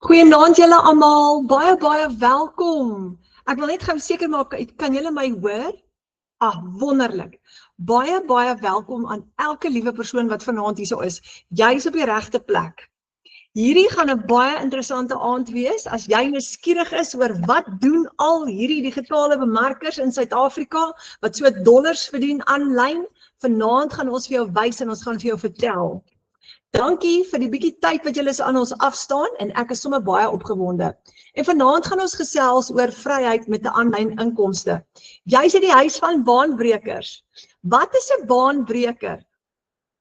Goeienaand julle almal, baie welkom. Ek wil net gou seker maak, kan julle my hoor? Wonderlik. Baie welkom aan elke liewe persoon wat vanaand hierso is. Jy's op die regte plek. Hierdie gaan 'n baie interessante aand wees as jy nuuskierig is oor wat doen al hierdie digitale bemarkers in Suid-Afrika wat so dollars verdien aanlyn. Vanaand gaan ons vir jou wys en ons gaan vir jou vertel. Dankie vir die bietjie tyd wat julle aan ons afstaan en ek is sommer baie opgewonde. En vanaand gaan ons gesels oor vryheid met 'n aanlyn inkomste. Jy's in die huis van baanbrekers. Wat is 'n baanbreker?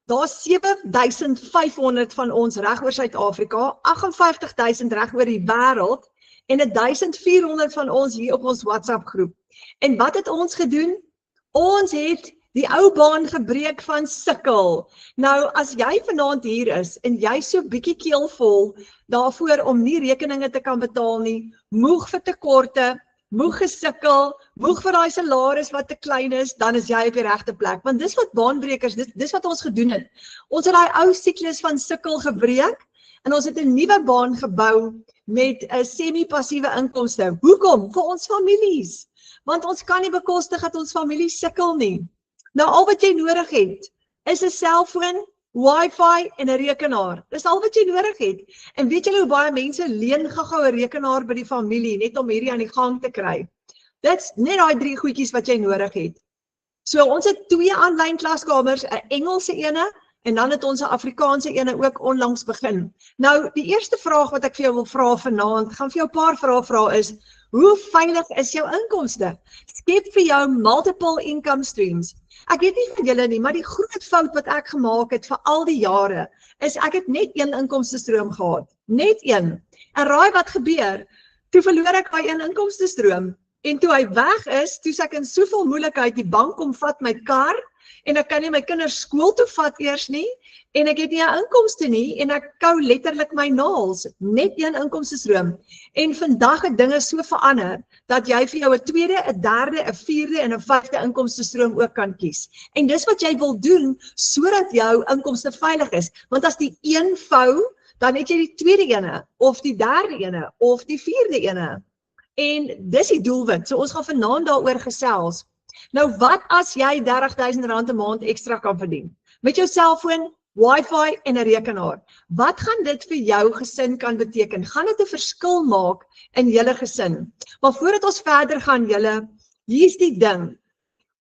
Daar's 7500 van ons reg oor Suid-Afrika, 58000 reg oor die wêreld en 1400 van ons hier op ons WhatsApp groep. En wat het ons gedoen? Ons het die ou baan gebreek van sukkel. Nou, as jy vanaand hier is en jy so bietjie keelvol daarvoor om nie rekeninge te kan betaal nie, moeg vir tekorte, moeg gesukkel, moeg vir daai salaris wat te klein is, dan is jy op die regte plek. Want dis wat baanbrekers, dis wat ons gedoen het. Ons het daai ou siklus van sukkel gebreek en ons het 'n nuwe baan gebou met 'n semi-passiewe inkomste. Hoekom? Vir ons families. Want ons kan nie bekostig dat ons familie sukkel nie. Nou al wat jy nodig het, is 'n selfoon, wifi en 'n rekenaar. Dis al wat jy nodig het. En weet julle hoe baie mense leen gou-gou 'n rekenaar by die familie, net om hierdie aan die gang te kry. Dit's net daai 3 goedjies wat jy nodig het. So ons het 2 aanlyn klaskamers, 'n Engelse ene, en dan het ons 'n Afrikaanse ene ook onlangs begin. Nou, die eerste vraag wat ek vir jou wil vra vanaand, gaan vir jou 'n paar vrae vra is, hoe veilig is jou inkomste? Skep vir jou multiple income streams. Ek weet nie van julle nie, maar die groot fout wat ek gemaak het vir al die jare, is ek het net een inkomstestroom gehad. Net een. En raai wat gebeur? Toe verloor ek daai een inkomstestroom. En toe hy weg is, toe ek in soveel moeilikheid die bank kom vat my kar, en ek kan nie my kinders skool toe vat eers nie, en ek het nie 'n inkomste nie, en ek kou letterlik my naels, net een inkomstestroom. En vandag het dinge so verander, dat jy vir jou 'n tweede, 'n derde, 'n vierde en 'n vyfde inkomstestroom ook kan kies. En dis wat jy wil doen, sodat jou inkomste veilig is. Want as die een vou, dan het jy die tweede ene, of die derde ene, of die vierde ene. En dis die doelwit, so ons gaan vanaand daaroor gesels. Nou wat as jy R30.000 'n maand ekstra kan verdien? Met jou selfoon, wifi en 'n rekenaar. Wat gaan dit vir jou gesin kan beteken? Gaan dit 'n verskil maak in julle gesin? Maar voordat ons verder gaan julle, hier's die ding.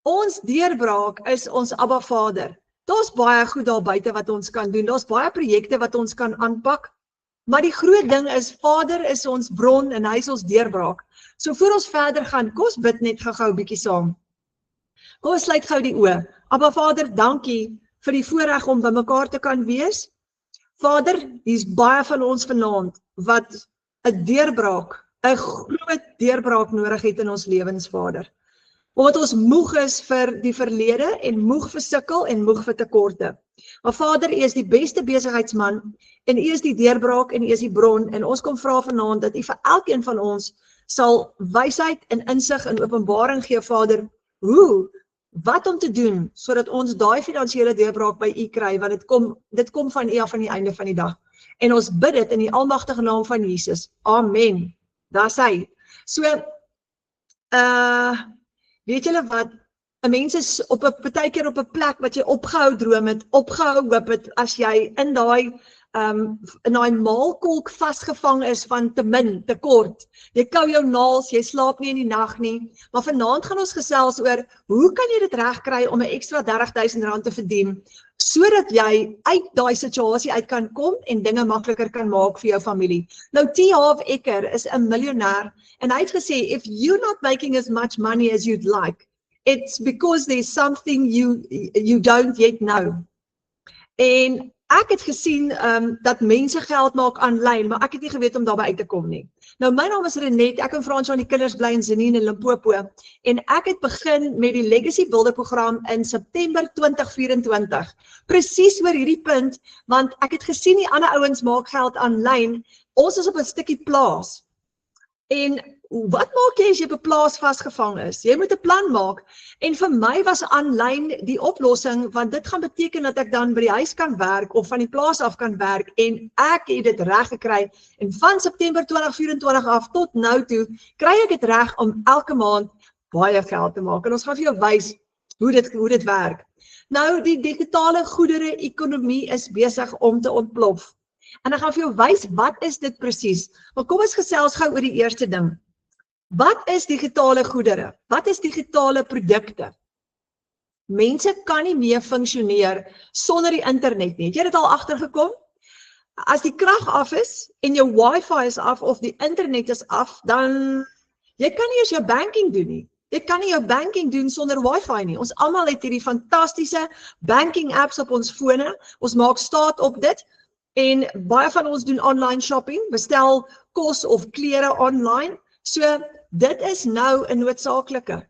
Ons deurbraak is ons Abba Vader. Daar's baie goed daar buite wat ons kan doen. Daar's baie projekte wat ons kan aanpak. Maar die groot ding is, Vader is ons bron en hy is ons deurbraak. So voor ons verder gaan, kom ons bid net gou-gou 'n bietjie saam. Kom ons sluit gou die oë. Abba Vader, dankie vir die voorreg om by mekaar te kan wees. Vader, hier's baie van ons vanaand wat 'n deurbraak, 'n groot deurbraak nodig het in ons lewens, Vader. Omdat ons moeg is vir die verlede en moeg vir sukkel en moeg vir tekorte. Maar Vader, U is die beste besigheidsman en U is die deurbraak en U is die bron en ons kom vra vanaand dat U vir elkeen van ons sal wysheid en insig en openbaring gee, Vader, wat om te doen, sodat ons daai finansiële deurbraak by U kry, want dit kom van U af aan die einde van die dag. En ons bid dit in die almagtige naam van Jesus. Amen. Daar's hy. So, weet julle wat, 'n mens is partykeer op 'n plek wat jy opgehou droom het, opgehou hoop het, as jy in daai maalkolk vasgevang is van te min, te kort. Jy kou jou naels, jy slaap nie in die nag nie, maar vanaand gaan ons gesels oor, hoe kan jy dit regkry om 'n ekstra R30.000 te verdien, sodat jy uit daai situasie uit kan kom en dinge makliker kan maak vir jou familie. Nou T. Harv Eker is 'n miljonair en hy het gesê, if you're not making as much money as you'd like, it's because there's something you don't yet know. En ek het gesien dat mense geld maak aanlyn, maar ek het nie geweet om daarby uit te kom nie. Nou my naam is Renet, ek en Frans van die kinders bly in Zenine in Limpopo en ek het begin met die Legacy Builder program in September 2024. Presies oor hierdie punt, want ek het gesien die ander ouens maak geld aanlyn, ons is op 'n stukkie plaas. En wat maak jy as jy op 'n plaas vasgevang is? Jy moet 'n plan maak. En vir my was aanlyn die oplossing, want dit gaan beteken dat ek dan by die huis kan werk of van die plaas af kan werk en ek het dit reg gekry. En van September 2024 af tot nou toe kry ek dit reg om elke maand baie geld te maak. En ons gaan vir jou wys hoe dit werk. Nou, die digitale goedere ekonomie is besig om te ontplof. En ek gaan vir jou wys wat is dit presies. Maar kom ons gesels gou oor die eerste ding. Wat is digitale goedere? Wat is digitale produkte? Mense kan nie meer funksioneer sonder die internet nie. Het jy dit al agtergekom? As die krag af is en jou wifi is af of die internet is af, dan jy kan nie eens jou banking doen nie. Jy kan nie jou banking doen sonder wifi nie. Ons almal het hierdie fantastiese banking apps op ons fone. Ons maak staat op dit. En baie van ons doen online shopping, bestel kos of klere online. So dit is nou 'n noodsaaklike.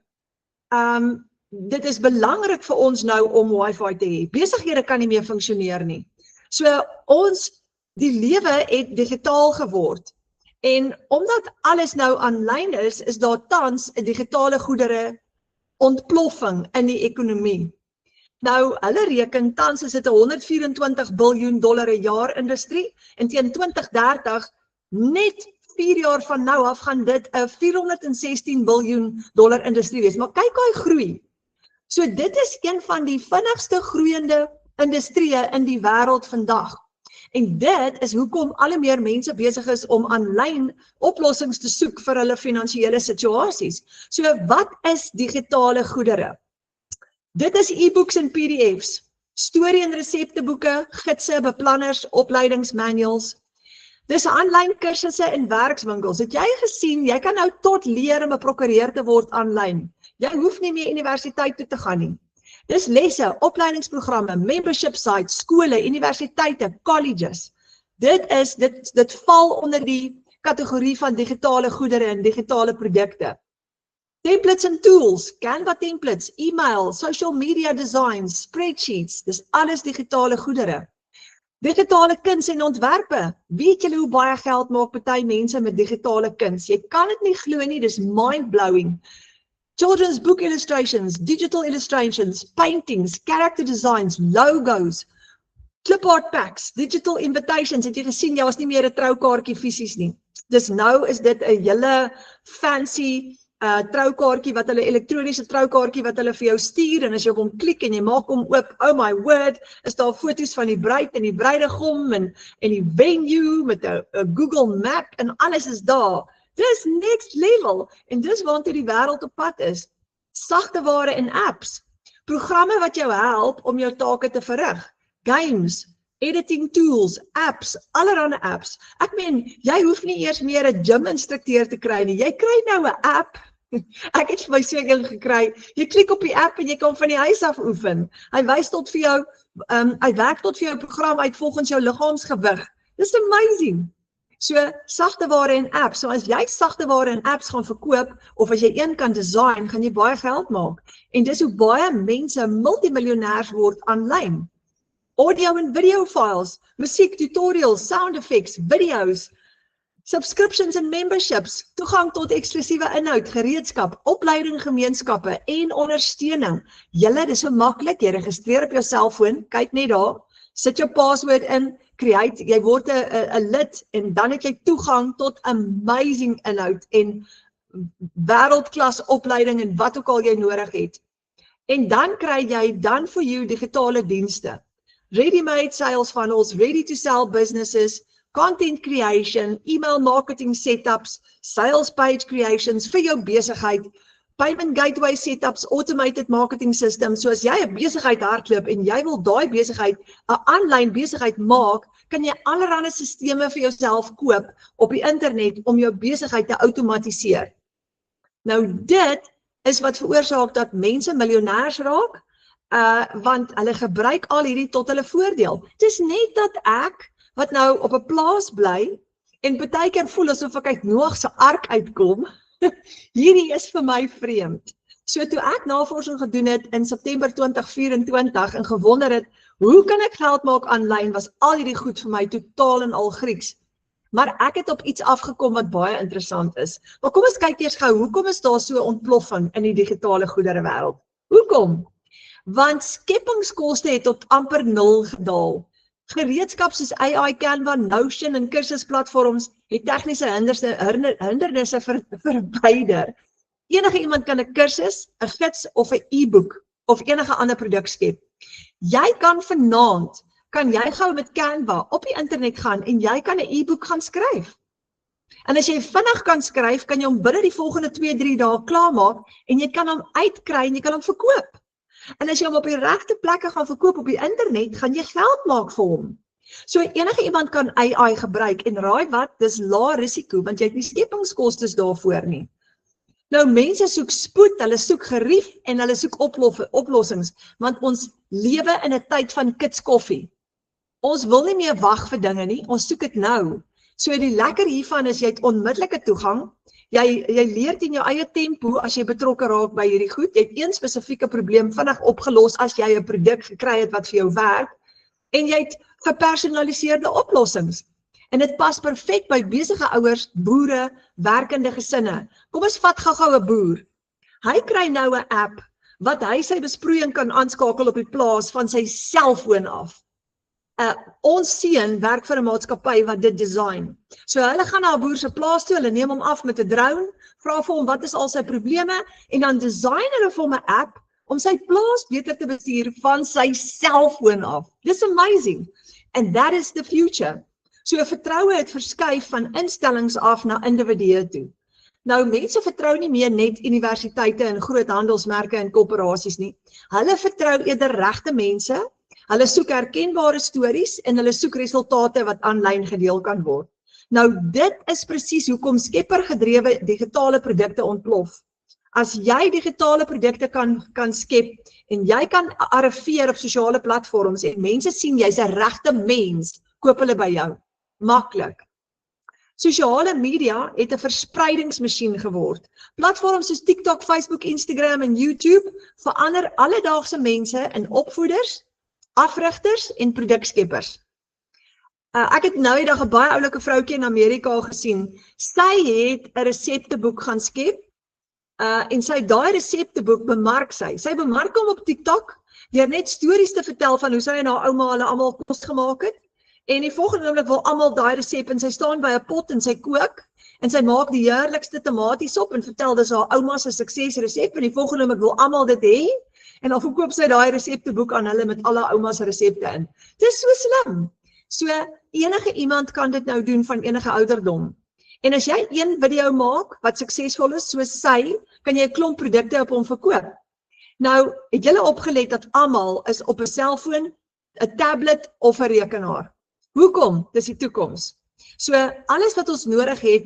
Dit is belangrik vir ons nou om wifi te hê. Besighede kan nie meer funksioneer nie. So die lewe het digitaal geword. En omdat alles nou aanlyn is daar tans 'n digitale goedere ontploffing in die ekonomie. Nou, hulle reken tans is dit 'n $124 biljoen 'n jaar industrie en teen 2030 net 4 jaar van nou af gaan dit 'n $416 biljoen industrie wees. Maar kyk hoe hy groei. So dit is een van die vinnigste groeiende industrieë in die wêreld vandag. En dit is hoekom al meer mense besig is om aanlyn oplossings te soek vir hulle finansiële situasies. So wat is digitale goedere? Dit is e-books en PDF's, storie- en resepteboeke, gidse, beplanners, opleidingsmanuals. Dis aanlyn kursusse en werkswinkels. Het jy gesien, jy kan nou tot leer om 'n prokureur te word aanlyn. Jy hoef nie meer universiteit toe te gaan nie. Dis lesse, opleidingsprogramme, membership sites, skole, universiteite, colleges. Dit val onder die kategorie van digitale goedere en digitale produkte. Templates en tools, Canva templates, e-mail, social media designs, spreadsheets, dis alles digitale goedere. Digitale kuns en ontwerpe, weet julle hoe baie geld maak party mense met digitale kuns? Jy kan dit nie glo nie, dis mind-blowing. Children's book illustrations, digital illustrations, paintings, character designs, logos, clip art packs, digital invitations. Het jy gesien, jy was nie meer 'n troukaartjie fisies nie. Dus nou is dit 'n hele fancy troukaartjie wat hulle elektroniese troukaartjie wat hulle vir jou stuur en as jy op hom klik en jy maak hom oop, oh my word, is daar foto's van die bruid en die bruidegom en die venue met 'n Google Map en alles is daar. Dis next level en dis waartoe die wêreld op pad is. Sagte ware en apps, programme wat jou help om jou take te verrig, games, editing tools, apps, allerlei apps. Ek meen, jy hoef nie eers meer 'n gym instrukteur te kry nie. Jy kry nou 'n app. Ek het vir my seker gekry. Jy klik op die app en jy kan van die huis af oefen. Hy wys tot vir jou, hy werk tot vir jou program uit volgens jou liggaamsgewig. Dis amazing. So sagte ware en apps. So as jy sagte ware en apps gaan verkoop of as jy een kan design, gaan jy baie geld maak. En dis hoe baie mense multimiljonêers word aanlyn. Audio en video files, musiek, tutorials, sound effects, videos, subscriptions en memberships, toegang tot eksklusiewe inhoud, gereedskap, opleiding, gemeenskappe en ondersteuning. Julle, dis so maklik, jy registreer op jou selfoon, kyk net daar, sit jou password in, jy word 'n lid en dan het jy toegang tot amazing inhoud en wêreldklas opleiding en wat ook al jy nodig het. En dan kry jy dan vir jou digitale dienste. Ready-made sales funnels, ready-to-sell businesses, content creation, email marketing setups, sales page creations vir jou besigheid, payment gateway setups, automated marketing systems. So as jy 'n besigheid hardloop en jy wil daai besigheid 'n aanlyn besigheid maak, kan jy allerlei sisteme vir jouself koop op die internet om jou besigheid te outomatiseer. Nou dit is wat veroorsaak dat mense miljonêers raak. Want hulle gebruik al hierdie tot hulle voordeel. Het is net dat ek, wat nou op 'n plaas bly, en partykeer voel asof ek uit Noag se ark uitkom, hierdie is vir my vreemd. So toe ek navorsing gedoen het in September 2024 en gewonder het, hoe kan ek geld maak aanlyn, was al hierdie goed vir my totaal en al Grieks. Maar ek het op iets afgekom wat baie interessant is. Maar kom ons kyk eers gou, hoekom is daar so 'n ontploffing in die digitale goederewêreld? Hoekom? Want skepingskoste het tot amper 0 gedaal. Gereedskap soos AI, Canva, Notion en kursusplatforms het tegniese hindernisse verwyder. Enige iemand kan 'n kursus, 'n gids of 'n e-book of enige ander produk skep. Jy kan vanaand, kan jy gou met Canva op die internet gaan en jy kan 'n e-book gaan skryf. En as jy vinnig kan skryf, kan jy hom binne die volgende 2-3 dae klaarmaak en jy kan hom uitkry en jy kan hom verkoop. En as jy hom op die regte plekke gaan verkoop op die internet, gaan jy geld maak vir hom. So enige iemand kan AI gebruik en raai wat, dis lae risiko want jy het nie skepingskostes daarvoor nie. Nou mense soek spoed, hulle soek gerief en hulle soek oplossings, want ons lewe in 'n tyd van kitskoffie. Ons wil nie meer wag vir dinge nie, ons soek dit nou. So die lekker hiervan is jy het onmiddellike toegang. Jy leer in jou eie tempo as jy betrokke raak by hierdie goed. Jy het een spesifieke probleem vinnig opgelos as jy 'n produk gekry het wat vir jou werk en jy het gepersonaliseerde oplossings. En dit pas perfek by besige ouers, boere, werkende gesinne. Kom ons vat gou-gou 'n boer. Hy kry nou 'n app wat hy sy besproeiing kan aanskakel op die plaas van sy selfoon af. Ons seun werk vir 'n maatskappy wat dit design. So hulle gaan na 'n boer se plaas toe, hulle neem hom af met 'n drone, vra vir hom wat is al sy probleme en dan design hulle vir hom 'n app om sy plaas beter te bestuur van sy selfoon af. Dis amazing. And that is the future. So vertroue het verskuif van instellings af na individue toe. Nou mense vertrou nie meer net universiteite en groot handelsmerke en korporasies nie. Hulle vertrou eerder regte mense. Hulle soek herkenbare stories en hulle soek resultate wat aanlyn gedeel kan word. Nou dit is presies hoekom skeppergedrewe digitale produkte ontplof. As jy digitale produkte kan skep en jy kan arriveer op sosiale platforms en mense sien jy's 'n regte mens, koop hulle by jou. Maklik. Sosiale media het 'n verspreidingsmasjien geword. Platforms soos TikTok, Facebook, Instagram en YouTube verander alledaagse mense in opvoeders, afrigters en produkskeppers. Ek het nou die dag 'n baie oulike vroutjie in Amerika gesien. Sy het 'n resepteboek gaan skep en sy daai resepteboek bemark sy. Sy bemark hom op TikTok deur net stories te vertel van hoe sy en haar ouma hulle almal kos gemaak het. En die volgende oomblik wil almal daai resep en sy staan by 'n pot en sy kook en sy maak die heerlikste tomatiesop en vertel dis haar ouma se suksesresep en die volgende oomblik wil almal dit hê en dan verkoop sy daai resepteboek aan hulle met alle ouma se resepte in. Dis so slim. So enige iemand kan dit nou doen van enige ouderdom. En as jy een video maak wat suksesvol is soos sy, kan jy 'n klomp produkte op hom verkoop. Nou, het julle opgelet dat almal is op 'n selfoon, 'n tablet of 'n rekenaar? Hoekom? Dis die toekoms. So alles wat ons nodig het,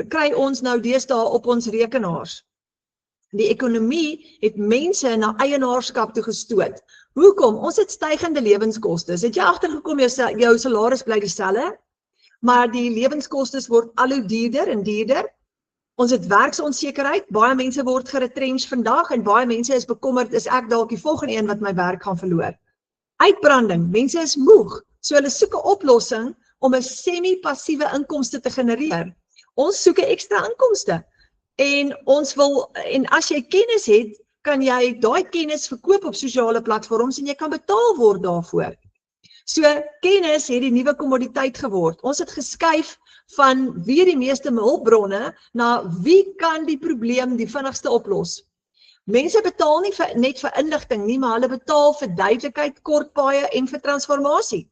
kry ons nou deesdae op ons rekenaars. Die ekonomie het mense na eienaarskap toe gestoot. Hoekom? Ons het stygende lewenskostes. Het jy agtergekom jou salaris bly dieselfde, maar die lewenskostes word al hoe duurder en duurder. Ons het werksonsekerheid, baie mense word geretrench vandag en baie mense is bekommerd, is ek dalk die volgende een wat my werk gaan verloor. Uitbranding, mense is moeg, so hulle soek 'n oplossing om 'n semi-passiewe inkomste te genereer. Ons soek 'n ekstra inkomste en as jy kennis het, kan jy daai kennis verkoop op sosiale platforms en jy kan betaal word daarvoor. So kennis het die nuwe kommoditeit geword. Ons het geskuif van wie die meeste hulpbronne na wie kan die probleem die vinnigste oplos. Mense betaal nie net vir inligting nie, maar hulle betaal vir duidelikheid, kort paaie en vir transformasie.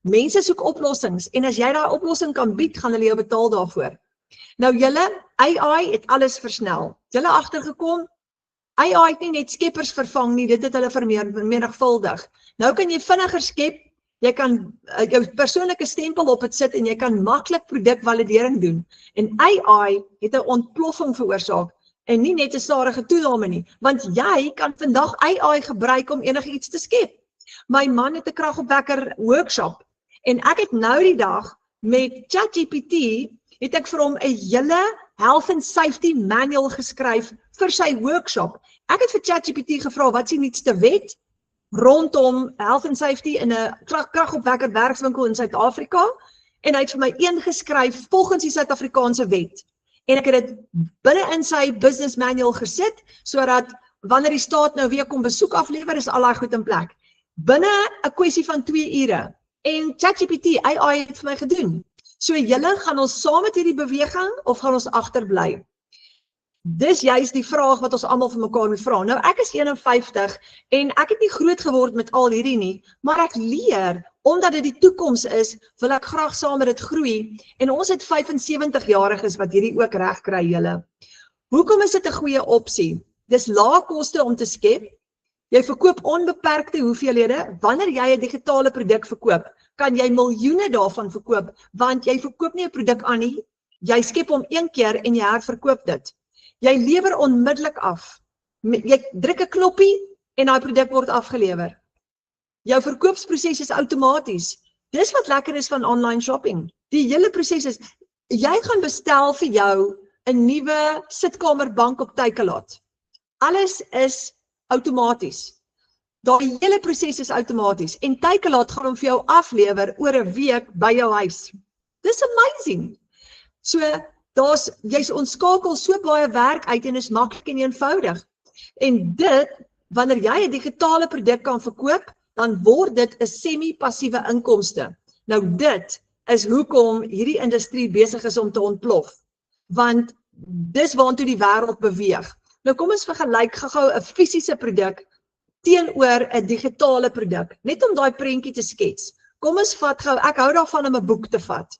Mense soek oplossings en as jy daai oplossing kan bied, gaan hulle jou betaal daarvoor. Nou julle, AI het alles versnel. Julle agtergekom, AI het nie net skeppers vervang nie, dit het hulle vermenigvuldig. Nou kan jy vinniger skep, jy kan jou persoonlike stempel op dit sit en jy kan maklik produkvalidering doen. En AI het 'n ontploffing veroorsaak en nie net 'n stadige toename nie, want jy kan vandag AI gebruik om enigiets te skep. My man het 'n kragopwekker workshop en ek het nou die dag met ChatGPT het ek vir hom 'n hele health and safety manual geskryf vir sy workshop. Ek het vir ChatGPT gevra wat is die nuutste wet rondom health and safety in 'n kragopwekker werkswinkel in Suid-Afrika en hy het vir my een geskryf volgens die Suid-Afrikaanse wet. En ek het dit binne in sy business manual gesit, sodat wanneer die staat nou weer kom besoek aflewer, is al daai goed in plek. Binne 'n kwessie van 2 ure. En ChatGPT, AI het vir my gedoen. So julle, gaan ons saam met hierdie beweging of gaan ons agterbly? Dis juist die vraag wat ons almal vir mekaar moet vra. Nou ek is 51 en ek het nie groot geword met al hierdie nie, maar ek leer, omdat dit die toekoms is, wil ek graag saam met dit groei. En ons het 75-jariges wat hierdie ook reg kry julle. Hoekom is dit 'n goeie opsie? Dis lae koste om te skep. Jy verkoop onbeperkte hoeveelhede. Wanneer jy 'n digitale produk verkoop, kan jy miljoene daarvan verkoop, want jy verkoop nie 'n produk aan nie. Jy skep hom een keer en jy herverkoop dit. Jy lewer onmiddellik af. Jy druk 'n knoppie en daai produk word afgelewer. Jou verkoopsproses is outomaties. Dis wat lekker is van online shopping. Die hele proses is, jy gaan bestel vir jou 'n nuwe sitkamerbank op Takealot. Alles is outomaties. Daai hele proses is outomaties en Takealot gaan hom vir jou aflewer oor 'n week by jou huis. Dis amazing. So jy's ontskakel so baie werk uit en is maklik en eenvoudig. En dit, wanneer jy 'n digitale produk kan verkoop, dan word dit 'n semi-passiewe inkomste. Nou dit is hoekom hierdie industrie besig is om te ontplof. Want dis waartoe die wêreld beweeg. Nou kom ons vergelyk gou 'n fisiese produk teenoor 'n digitale produk, net om daai prentjie te skets. Kom ons vat gou, ek hou daarvan om 'n boek te vat.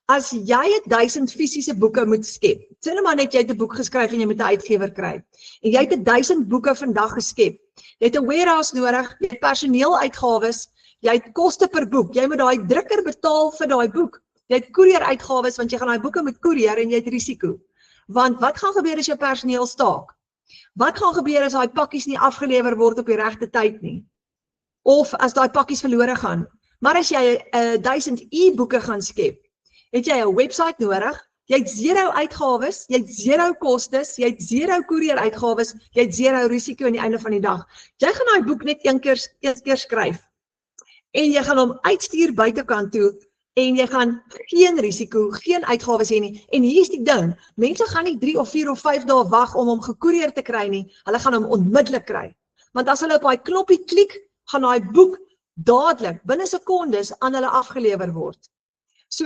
As jy 1000 fisiese boeke moet skep, sê nou maar net jy het 'n boek geskryf en jy moet 'n uitgewer kry, en jy het 1000 boeke vandag geskep, jy het 'n warehouse nodig, jy het personeeluitgawes, jy het koste per boek, jy moet daai drukker betaal vir daai boek, jy het koerieruitgawes, want jy gaan daai boeke moet koerier en jy het risiko. Want wat gaan gebeur as jou personeel staak? Wat gaan gebeur as daai pakkies nie afgelewer word op die regte tyd nie? Of as daai pakkies verlore gaan? Maar as jy 1000 e-boeke gaan skep, het jy 'n webwerf nodig, jy het 0 uitgawes, jy het 0 kostes, jy het 0 koerieruitgawes, jy het 0 risiko aan die einde van die dag. Jy gaan daai boek net een keer skryf. En jy gaan hom uitstuur buitekant toe en jy gaan geen risiko, geen uitgawes hê nie. En hier is die ding, mense gaan nie 3 of 4 of 5 dae wag om hom gekoerier te kry nie, hulle gaan hom onmiddellik kry. Want as hulle op daai knoppie klik, gaan daai boek dadelik, binne sekondes, aan hulle afgelewer word. So,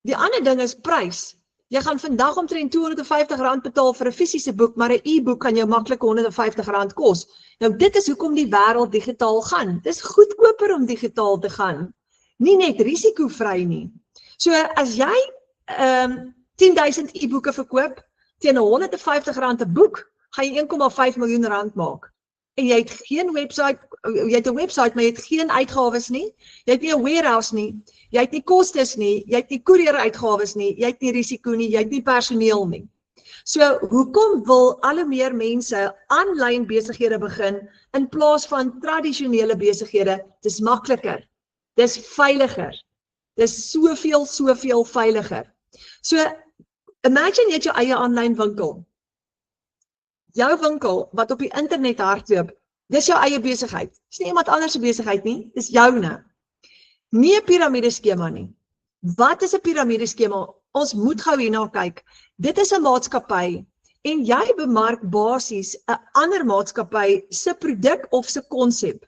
die ander ding is prys. Jy gaan vandag omtrent R250 betaal vir 'n fisiese boek, maar 'n e-boek kan jou maklik R150 kos. Nou dit is hoekom die wêreld digitaal gaan. Dis goedkoper om digitaal te gaan. Nie net risikovry nie. So as jy 10.000 e-boeke verkoop teen R150 'n boek, gaan jy R1,5 miljoen maak. En jy het geen website, jy het 'n website, maar jy het geen uitgawes nie. Jy het nie 'n warehouse nie. Jy het nie kostes nie, jy het nie koerieruitgawes nie, jy het nie risiko nie, jy het nie personeel nie. So, hoekom wil al meer mense aanlyn besighede begin in plaas van tradisionele besighede? Dis makliker, dis veiliger, dis soveel veiliger. So, imagine jy het jou eie aanlyn winkel. Jou winkel wat op die internet hardloop, dis jou eie besigheid. Dis nie iemand anders se besigheid nie, dis joune. Nie 'n piramideskema nie. Wat is 'n piramideskema? Ons moet gou hierna kyk. Dit is 'n maatskappy en jy bemark basies 'n ander maatskappy se produk of se konsep.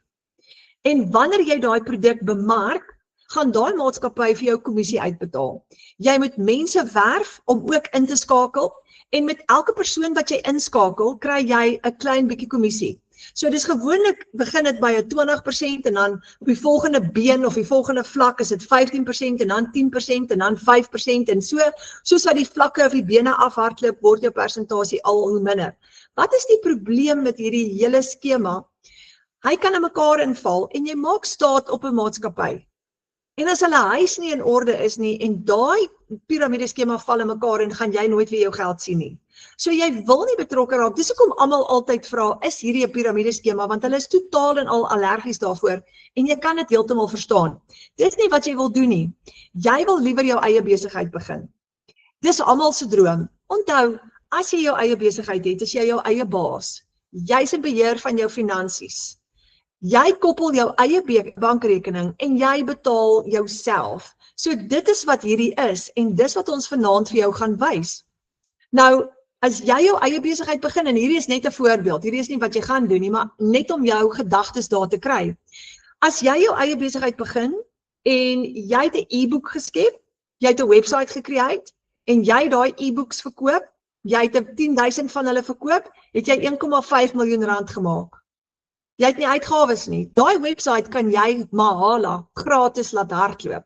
En wanneer jy daai produk bemark, gaan daai maatskappy vir jou kommissie uitbetaal. Jy moet mense werf om ook in te skakel en met elke persoon wat jy inskakel, kry jy 'n klein bietjie kommissie. So dis gewoonlik begin dit by 'n 20% en dan op die volgende been of die volgende vlak is dit 15% en dan 10% en dan 5% en soos wat die vlakke of die bene afhardloop, word jou persentasie al hoe minder. Wat is die probleem met hierdie hele skema? Hy kan in mekaar inval en jy maak staat op 'n maatskappy. En as hulle huis nie in orde is nie en daai piramideskema val in mekaar en gaan jy nooit weer jou geld sien nie. So jy wil nie betrokke raak. Dis hoekom almal altyd vra, is hierdie 'n piramideskema? Want hulle is totaal en al allergies daarvoor en jy kan dit heeltemal verstaan. Dis nie wat jy wil doen nie. Jy wil liewer jou eie besigheid begin. Dis almal se droom. Onthou, as jy jou eie besigheid het, is jy jou eie baas. Jy's in beheer van jou finansies. Jy koppel jou eie bankrekening en jy betaal jouself. So dit is wat hierdie is en dis wat ons vanaand vir jou gaan wys. Nou, as jy jou eie besigheid begin, en hierdie is net 'n voorbeeld, hierdie is nie wat jy gaan doen nie, maar net om jou gedagtes daar te kry. As jy jou eie besigheid begin, en jy het 'n e-boek geskep, jy het 'n website gecreate, en jy daai e-books verkoop, jy het 10,000 van hulle verkoop, het jy 1,5 miljoen rand gemaak. Jy het nie uitgawes nie. Daai website kan jy mahala, gratis laat hardloop.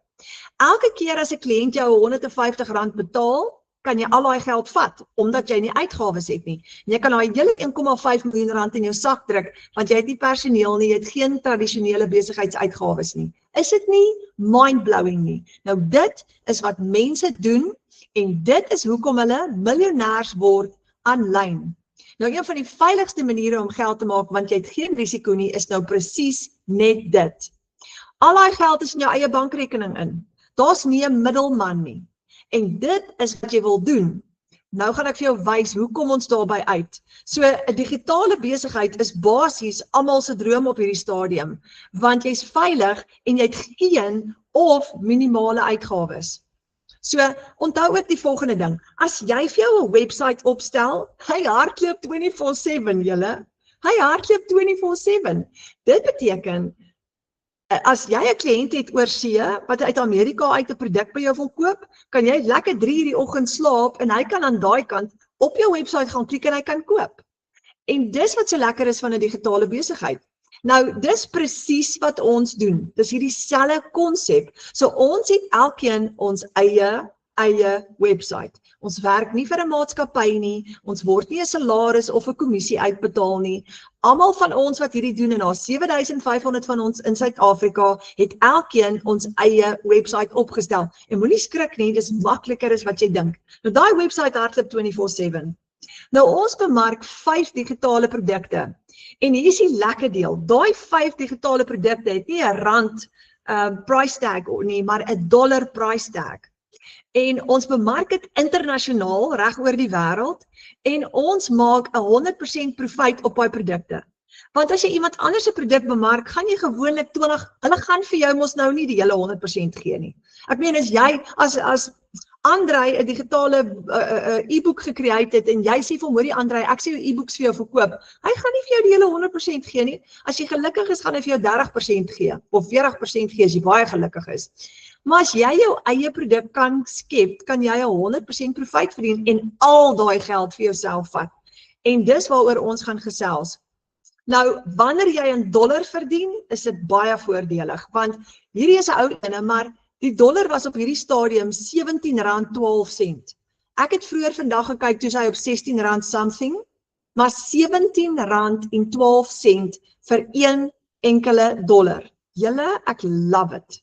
Elke keer as 'n kliënt jou R150 betaal, kan jy al daai geld vat, omdat jy nie uitgawes het nie. En jy kan daai hele 1,5 miljoen rand in jou sak druk, want jy het nie personeel nie, jy het geen tradisionele besigheidsuitgawes nie. Is dit nie mind-blowing nie? Nou dit is wat mense doen, en dit is hoekom hulle miljonêers word aanlyn. Nou een van die veiligste maniere om geld te maak, want jy het geen risiko nie, is nou presies net dit. Al daai geld is in jou eie bankrekening in. Daar's nie 'n middelman nie. En dit is wat jy wil doen. Nou gaan ek vir jou wys hoe kom ons daarby uit. So 'n digitale besigheid is basies almal se droom op hierdie stadium, want jy's veilig en jy het geen of minimale uitgawes. So onthou ook die volgende ding. As jy vir jou 'n website opstel, hy hardloop 24/7 julle. Hy hardloop 24/7. Dit beteken as jy 'n kliënt het oor see wat uit Amerika uit 'n produk by jou wil koop, kan jy lekker 3 uur die oggend slaap en hy kan aan daai kant op jou website gaan klik en hy kan koop. En dis wat so lekker is van 'n digitale besigheid. Nou, dis presies wat ons doen. Dis hierdie selfe konsep. So ons het elkeen ons eie website. Ons werk nie vir 'n maatskappy nie, ons word nie 'n salaris of 'n kommissie uitbetaal nie. Almal van ons wat hierdie doen, en daar's 7,500 van ons in Suid-Afrika, het elkeen ons eie website opgestel. En moenie skrik nie, dis makliker as wat jy dink. Nou daai website hardloop 24/7. Nou ons bemark 5 digitale produkte. En hier is die lekker deel. Daai 5 digitale produkte het nie 'n rand price tag nie, maar 'n dollar price tag. En ons bemark dit internasionaal reg oor die wêreld en ons maak 100% profijt op daai produkte. Want as jy iemand anders se produk bemark, gaan jy gewoonlik 20, hulle gaan vir jou mos nou nie die hele 100% gee nie. Ek meen as jy as Andrei 'n digitale e-boek gecreate het en jy sê vir hom, hoorie Andrei, ek sê jou e-boeks vir jou verkoop. Hy gaan nie vir jou die hele 100% gee nie. As jy gelukkig is, gaan hy vir jou 30% gee of 40% gee as jy baie gelukkig is. Maar as jy jou eie produk kan skep, kan jy 100% profijt verdien en al daai geld vir jouself vat. En dis waaroor ons gaan gesels. Nou, wanneer jy in dollar verdien, is dit baie voordelig, want hierdie is 'n ou ene, maar die dollar was op hierdie stadium R17.12. Ek het vroeër vandag gekyk toe hy op R16 something, maar R17.12 vir 1 enkele dollar. Julle, ek love it.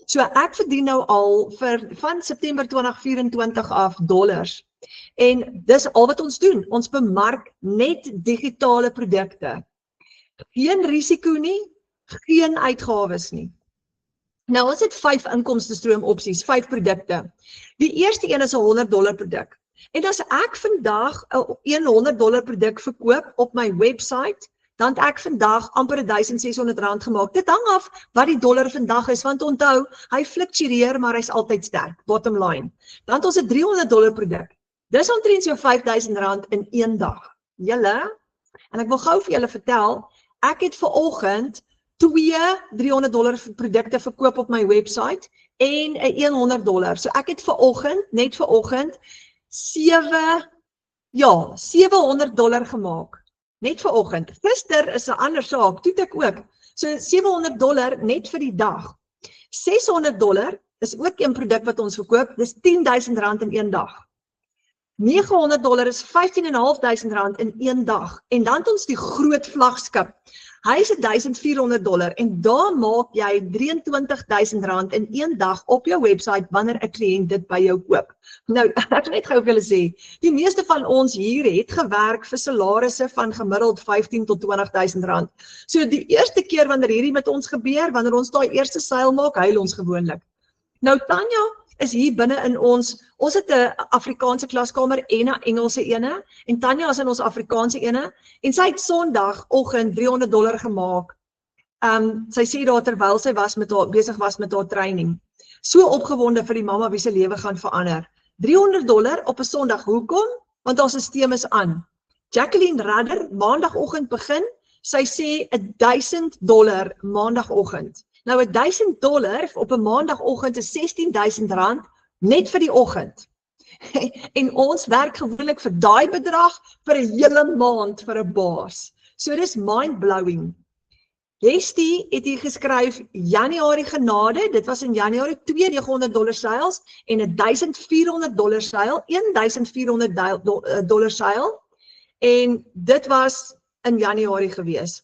So ek verdien nou al van September 2024 af dollars. En dis al wat ons doen. Ons bemark net digitale produkte. Geen risiko nie, geen uitgawes nie. Nou ons het 5 inkomstestroom opsies, 5 produkte. Die eerste een is 'n $100 produk. En as ek vandag 'n $100 produk verkoop op my website, dan het ek vandag amper R1,600 gemaak. Dit hang af wat die dollar vandag is, want onthou, hy fluktueer, maar hy's altyd sterk, bottom line. Dan het ons 'n $300 produk. Dis omtrent so R5,000 in 1 dag. Julle, en ek wil gou vir julle vertel, ek het vanoggend 2 $300 produkte verkoop op my website en 'n $100. So ek het net vanoggend $700 gemaak. Net vanoggend. Gister is 'n ander saak, toe ek ook. So $700 net vir die dag. $600 is ook 'n produk wat ons verkoop, dis R10,000 in 1 dag. $900 is R15,500 in 1 dag. En dan het ons die groot vlaggenskap. Hy is $1,400 en daar maak jy R23,000 in 1 dag op jou website wanneer 'n kliënt dit by jou koop. Nou, ek wil net gou vir julle sê, die meeste van ons hier het gewerk vir salarisse van gemiddeld R15,000 tot R20,000. So die eerste keer wanneer hierdie met ons gebeur, wanneer ons daai eerste seil maak, huil ons gewoonlik. Nou Tanya is hier binne in ons het 'n Afrikaanse klaskamer en 'n Engelse ene, en Tanya is in ons Afrikaanse ene, en sy het Sondagoggend $300 gemaak, Sy sê daar terwyl sy besig was met haar training. So opgewonde vir die mamma wie se lewe gaan verander. $300 op 'n Sondag. Hoekom? Want haar stelsel is aan. Jacqueline Radder, maandagoggend begin, sy sê $1,000 maandagoggend. Nou $1,000 op 'n maandagoggend is R16,000 net vir die oggend. En ons werk gewoonlik vir daai bedrag vir 'n hele maand vir 'n baas. So dis mind-blowing. Hestie het hier geskryf Januarie genade, dit was in Januarie $2,900 sales en $1,400 sale, $1,400 sale en dit was in Januarie gewees.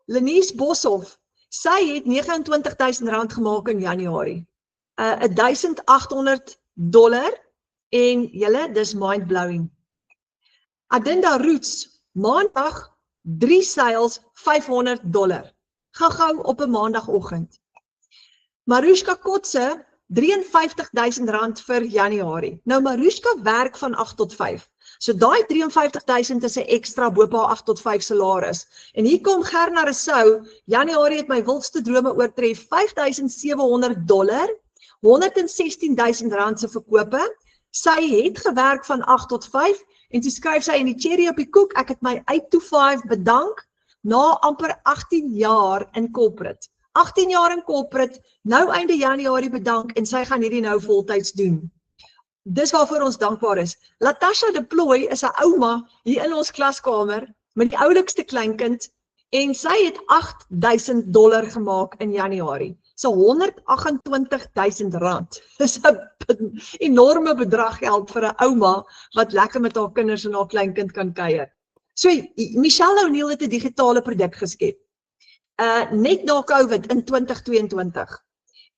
Lenies Boshoff, sy het $29,000 gemaak in Januarie. $1,800 en julle, dis mind-blowing. Adinda Roots, maandag 3 sales, $500. Gou op 'n maandagoggend. Marushka Kotse, $53,000 vir Januarie. Nou Marushka werk van 8 tot 5. So daai $53,000 is 'n ekstra bo op haar 8 tot 5 salaris. En hier kom Gerna Rousseau, Januarie het my wildste drome oortref, $5,700, $116,000 se verkope. Sy het gewerk van 8 tot 5 en toe skryf sy in die cherry op die koek, ek het my 8 to 5 bedank na amper 18 jaar in corporate. 18 jaar in corporate, nou einde Januarie bedank en sy gaan hierdie nou voltyds doen. Dis waarvoor ons dankbaar is. Latasha Deploy is 'n ouma hier in ons klaskamer met die oulikste kleinkind en sy het $8,000 gemaak in Januarie. So $128,000. Dis 'n enorme bedrag geld vir 'n ouma wat lekker met haar kinders en haar kleinkind kan kuier. So Michelle O'Neill het 'n digitale produk geskep. Net na COVID in 2022.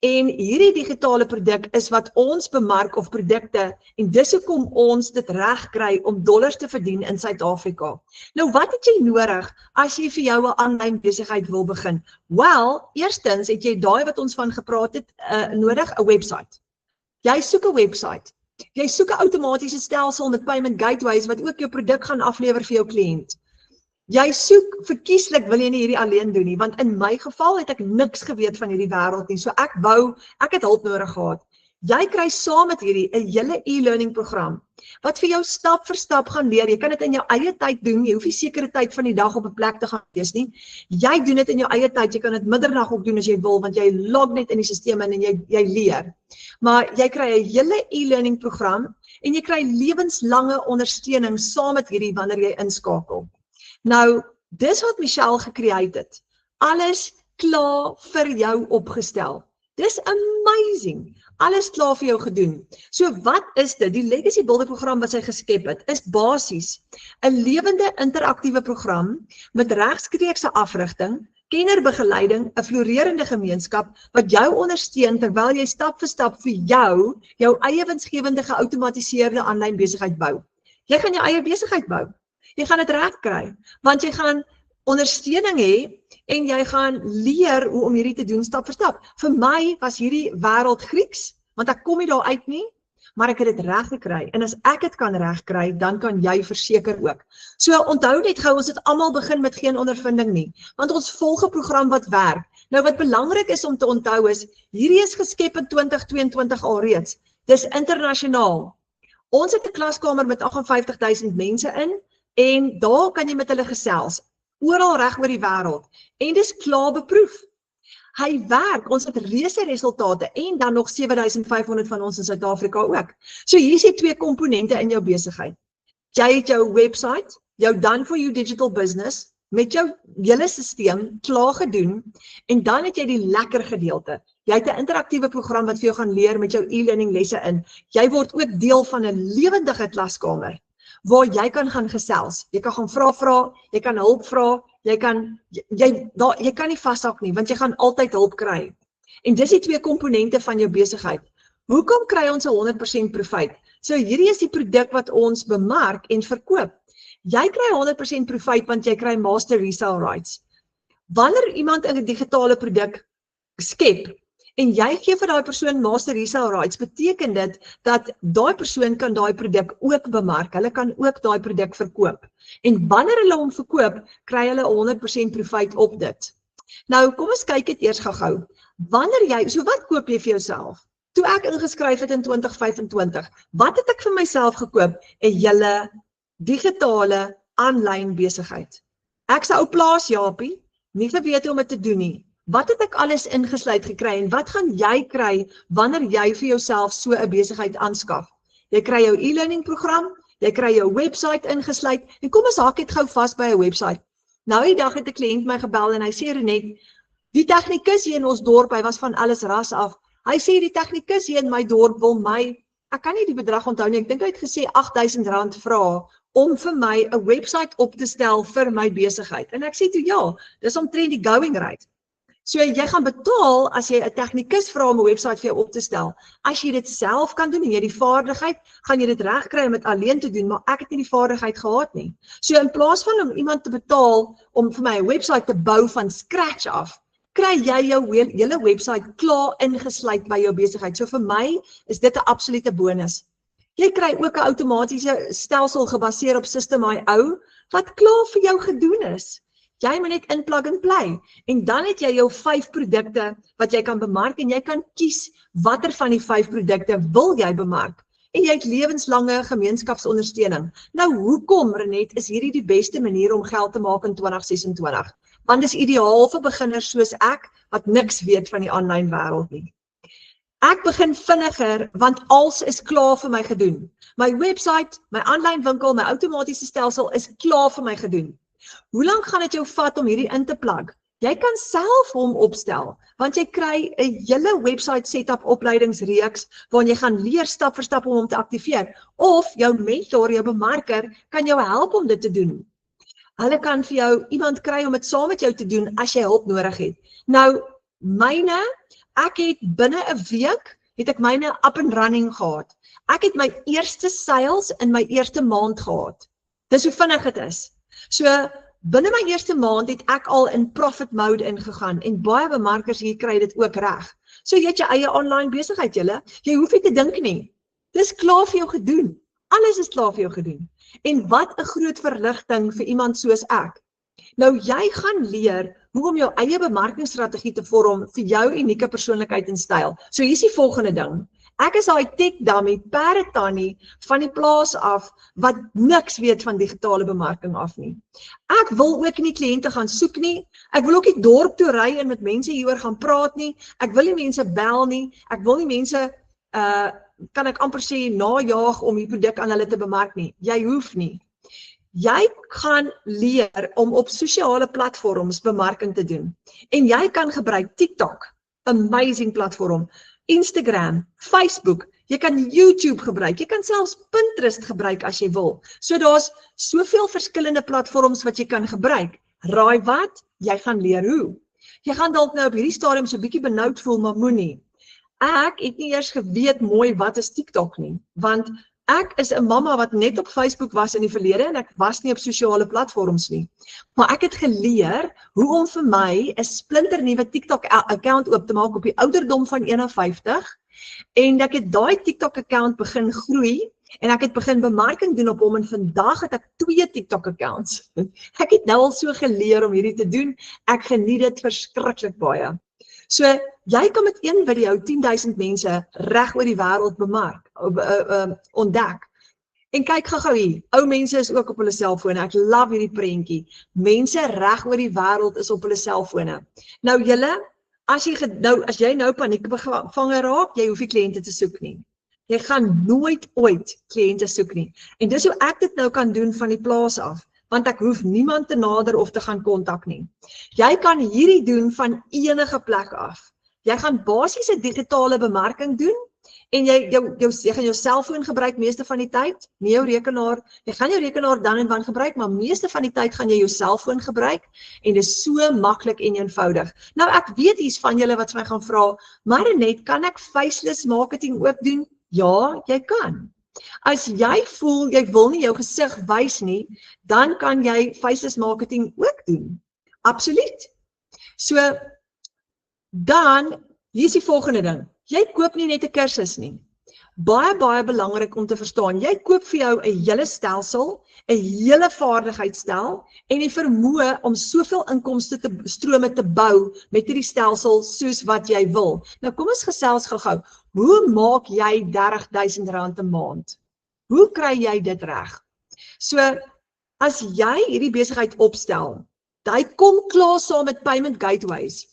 En hierdie digitale produk is wat ons bemark of produkte en dis hoekom ons dit reg kry om dollars te verdien in Suid-Afrika. Nou wat het jy nodig as jy vir jou 'n aanlyn besigheid wil begin? Wel, eerstens het jy daai wat ons van gepraat het nodig, 'n website. Jy soek 'n website. Jy soek 'n outomatiese stelsel met payment gateways wat ook jou produk gaan aflewer vir jou kliënt. Jy soek, verkieslik wil jy nie hierdie alleen doen nie, want in my geval het ek niks geweet van hierdie wêreld nie, so ek het hulp nodig gehad. Jy kry saam met hierdie 'n hele e-learning program, wat vir jou stap vir stap gaan leer. Jy kan dit in jou eie tyd doen, jy hoef nie sekere tyd van die dag op 'n plek te gaan wees nie. Jy doen dit in jou eie tyd, jy kan dit middernag ook doen as jy wil, want jy log net in die stelsel in en jy leer. Maar jy kry 'n hele e-learning program, en jy kry lewenslange ondersteuning saam met hierdie wanneer jy inskakel. Nou, dis wat Michelle gecreate het. Alles klaar vir jou opgestel. Dis amazing. Alles klaar vir jou gedoen. So wat is dit? Die Legacy Builder program wat sy geskep het, is basies 'n lewende interaktiewe program met regstreekse afrigting, kennerbegeleiding, 'n floreerende gemeenskap wat jou ondersteun terwyl jy stap vir stap vir jou eie winsgewende geautomatiseerde aanlyn besigheid bou. Jy gaan jou eie besigheid bou. Jy gaan dit reg kry, want jy gaan ondersteuning hê en jy gaan leer hoe om hierdie te doen stap vir stap. Vir my was hierdie wêreld Grieks, want ek kom nie daar uit nie, maar ek het dit reg gekry. En as ek dit kan reg kry, dan kan jy verseker ook. So onthou net gou, ons het almal begin met geen ondervinding nie, want ons volg 'n program wat werk. Nou wat belangrik is om te onthou is, hierdie is geskep in 2022 alreeds. Dis internasionaal. Ons het 'n klaskamer met 58,000 mense in, en daar kan jy met hulle gesels, oral reg oor die wêreld, en dis klaar beproef. Hy werk, ons het reuse resultate, en dan nog 7,500 van ons in Suid-Afrika ook. So hier is die 2 komponente in jou besigheid. Jy het jou website, jou done for you digital business, met jou hele stelsel klaar gedoen, en dan het jy die lekker gedeelte. Jy het 'n interaktiewe program wat vir jou gaan leer met jou e-learning lesse in. Jy word ook deel van 'n lewendige klaskamer, waar jy kan gaan gesels. Jy kan gaan vra, jy kan hulp vra, jy kan nie vashak nie, want jy gaan altyd hulp kry. En dis die 2 komponente van jou besigheid. Hoekom kry ons 'n 100% profit? So hierdie is die produk wat ons bemark en verkoop. Jy kry 100% profit want jy kry master resale rights. Wanneer iemand 'n digitale produk skep en jy gee vir daai persoon master resale rights, beteken dit dat daai persoon kan daai produk ook bemark, hulle kan ook daai produk verkoop. En wanneer hulle hom verkoop, kry hulle 100% profijt op dit. Nou, kom ons kyk dit eers gou-gou. Wanneer jy, so wat koop jy vir jouself? Toe ek ingeskryf het in 2025, wat het ek vir myself gekoop? 'n hele digitale aanlyn besigheid. Ek se ou plaas Japie, nie geweet om dit te doen nie. Wat het ek alles ingesluit gekry en wat gaan jy kry wanneer jy vir jouself so 'n besigheid aanskaf? Jy kry jou e-learning program, jy kry jou website ingesluit en kom ons haak dit gou vas by 'n website. Nou die dag het 'n kliënt my gebel en hy sê Renet, die tegnikus hier in ons dorp, hy was van alles ras af. Hy sê die tegnikus hier in my dorp wil my, ek kan nie die bedrag onthou nie, ek dink hy het gesê R8.000 vra om vir my 'n website op te stel vir my besigheid. En ek sê toe ja, dis omtrent die going rate. So jy gaan betaal as jy 'n tegnikus vra om 'n website vir jou op te stel. As jy dit self kan doen en jy die vaardigheid, gaan jy dit regkry om dit alleen te doen, maar ek het nie die vaardigheid gehad nie. So in plaas van om iemand te betaal om vir my 'n website te bou van scratch af, kry jy jou hele website klaar ingesluit by jou besigheid. So vir my is dit 'n absolute bonus. Jy kry ook 'n outomatiese stelsel gebaseer op System IO wat klaar vir jou gedoen is. Jy moet net in plug and play en dan het jy jou 5 produkte wat jy kan bemark en jy kan kies watter van die 5 produkte wil jy bemark. En jy het lewenslange gemeenskapsondersteuning. Nou hoekom Renet is hierdie die beste manier om geld te maak in 2026? Want dis ideaal vir beginners soos ek wat niks weet van die aanlyn wêreld nie. Ek begin vinniger want alles is klaar vir my gedoen. My website, my aanlyn winkel, my outomatiese stelsel is klaar vir my gedoen. Hoe lank gaan dit jou vat om hierdie in te plug? Jy kan self hom opstel, want jy kry 'n hele website setup opleidingsreeks waarin jy gaan leer stap vir stap om hom te aktiveer. Of jou mentor, jou bemarker, kan jou help om dit te doen. Hulle kan vir jou iemand kry om dit saam met jou te doen as jy hulp nodig het. Nou, myne, ek het binne 'n week, het ek myne up and running gehad. Ek het my eerste sales in my eerste maand gehad. Dis hoe vinnig dit is. So, binne my eerste maand het ek al in profit mode ingegaan en baie bemarkers hier kry dit ook reg. So jy het jou eie online besigheid julle, jy hoef nie te dink nie. Dis klaar vir jou gedoen. Alles is klaar vir jou gedoen. En wat 'n groot verligting vir iemand soos ek. Nou jy gaan leer hoe om jou eie bemarkingsstrategie te vorm vir jou unieke persoonlikheid en styl. So hier is die volgende ding. Ek is daai tech dummy, perde tannie van die plaas af wat niks weet van digitale bemarking af nie. Ek wil ook nie kliënte gaan soek nie. Ek wil ook nie dorp toe ry en met mense hieroor gaan praat nie. Ek wil nie mense bel nie. Ek wil nie mense kan ek amper sê najaag om die produk aan hulle te bemark nie. Jy hoef nie. Jy gaan leer om op sosiale platforms bemarking te doen. En jy kan gebruik TikTok, amazing platform, Instagram, Facebook, jy kan YouTube gebruik, jy kan selfs Pinterest gebruik as jy wil. So daar's soveel verskillende platforms wat jy kan gebruik. Raai wat? Jy gaan leer hoe. Jy gaan dalk nou op hierdie stadium so 'n bietjie benoud voel, maar moenie. Ek het nie eers geweet mooi wat is TikTok nie, want ek is 'n mamma wat net op Facebook was in die verlede en ek was nie op sosiale platforms nie. Maar ek het geleer hoe om vir my 'n splinternuwe TikTok-account oop te maak op die ouderdom van 51 en ek het daai TikTok-account begin groei en ek het begin bemarking doen op hom en vandag het ek 2 TikTok-accounts. Ek het nou al so geleer om hierdie te doen. Ek geniet dit verskriklik baie. So, jy kan met een video 10.000 mense reg oor die wêreld bemark, ontdek. En kyk gou hier, ou mense is ook op hulle selfone, ek love hierdie prentjie. Mense reg oor die wêreld is op hulle selfone. Nou julle, as jy nou paniekbevange raak, jy hoef nie kliënte te soek nie. Jy gaan nooit ooit kliënte soek nie. En dis hoe ek dit nou kan doen van die plaas af. Want ek hoef niemand te nader of te gaan kontak nie. Jy kan hierdie doen van enige plek af. Jy gaan basiese digitale bemarking doen en jy gaan jou selfoon gebruik meeste van die tyd, nie jou rekenaar. Jy gaan jou rekenaar dan en dan gebruik, maar meeste van die tyd gaan jy jou selfoon gebruik en dit is so maklik en eenvoudig. Nou ek weet hier's van julle wat my gaan vra, maar net kan ek faceless marketing ook doen? Ja, jy kan. As jy voel, jy wil nie jou gesig wys nie, dan kan jy faceless marketing ook doen. Absoluut. So, dan, Hier is die volgende ding. Jy koop nie net 'n kursus nie. Baie belangrik om te verstaan. Jy koop vir jou 'n hele stelsel, 'n hele vaardigheidsstel en die vermoë om soveel inkomste strome te bou met hierdie stelsel soos wat jy wil. Nou kom ons gesels gou-gou. Hoe maak jy R30.000 'n maand? Hoe kry jy dit reg? So, as jy hierdie besigheid opstel, hy kom klaar saam met payment gateways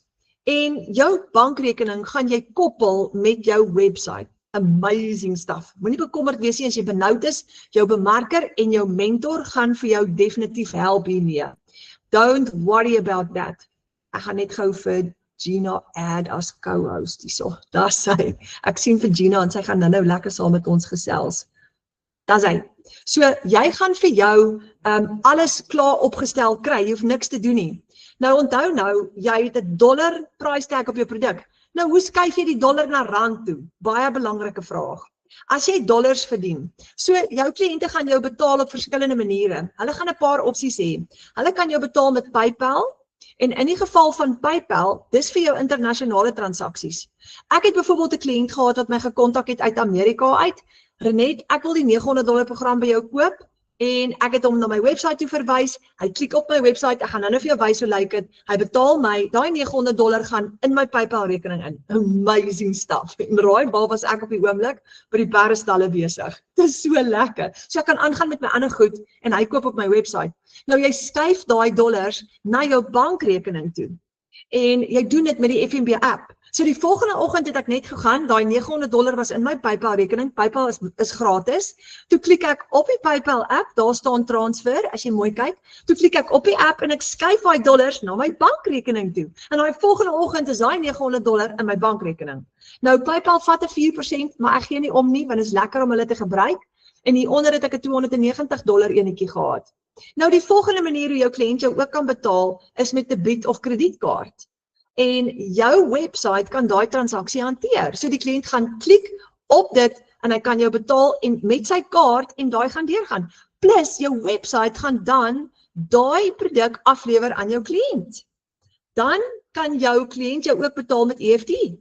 en jou bankrekening gaan jy koppel met jou website. Amazing stuff. Moenie bekommerd wees nie as jy benoud is, jou bemarker en jou mentor gaan vir jou definitief help hiermee. Don't worry about that. Ek gaan net gou vir Gina add as co-host hierso. Daar sy. Ek sien vir Gina en sy gaan nou lekker saam met ons gesels. Daar sy. So jy gaan vir jou alles klaar opgestel kry, jy hoef niks te doen nie. Nou onthou nou, jy het 'n dollar price tag op jou produk. Nou hoe skuif jy die dollar na rand toe? Baie belangrike vraag. As jy dollars verdien, so jou kliënte gaan jou betaal op verskillende maniere. Hulle gaan 'n paar opsies hê. Hulle kan jou betaal met PayPal en in die geval van PayPal, dis vir jou internasionale transaksies. Ek het byvoorbeeld 'n kliënt gehad wat my gekontak het uit Amerika uit. Renet, ek wil die $900 program by jou koop en ek het hom na my website toe verwys. Hy klik op my website, ek gaan nou vir jou wys hoe lyk dit. Hy betaal my, daai $900 gaan in my PayPal rekening in. Amazing stuff. En raai waar was ek op die oomblik? By die perdestalle besig. Dit is so lekker. So ek kan aangaan met my ander goed en hy koop op my website. Nou jy skuif daai dollars na jou bankrekening toe. En jy doen dit met die FNB app. So die volgende oggend het ek net gegaan, daai $900 was in my PayPal rekening. PayPal is gratis. Toe klik ek op die PayPal app, daar staan transfer, as jy mooi kyk. Toe klik ek op die app en ek skuif daai dollars na my bankrekening toe. En daai volgende oggend is daai $900 in my bankrekening. Nou PayPal vat 'n 4%, maar ek gee nie om nie, want dit is lekker om hulle te gebruik. En hieronder het ek 'n $290 enetjie gehad. Nou die volgende manier hoe jou kliënt jou ook kan betaal is met 'n debit of kredietkaart. En jou website kan daai transaksie hanteer. So die kliënt gaan klik op dit en hy kan jou betaal en met sy kaart en daai gaan deurgaan. Plus jou website gaan dan daai produk aflewer aan jou kliënt. Dan kan jou kliënt jou ook betaal met EFT.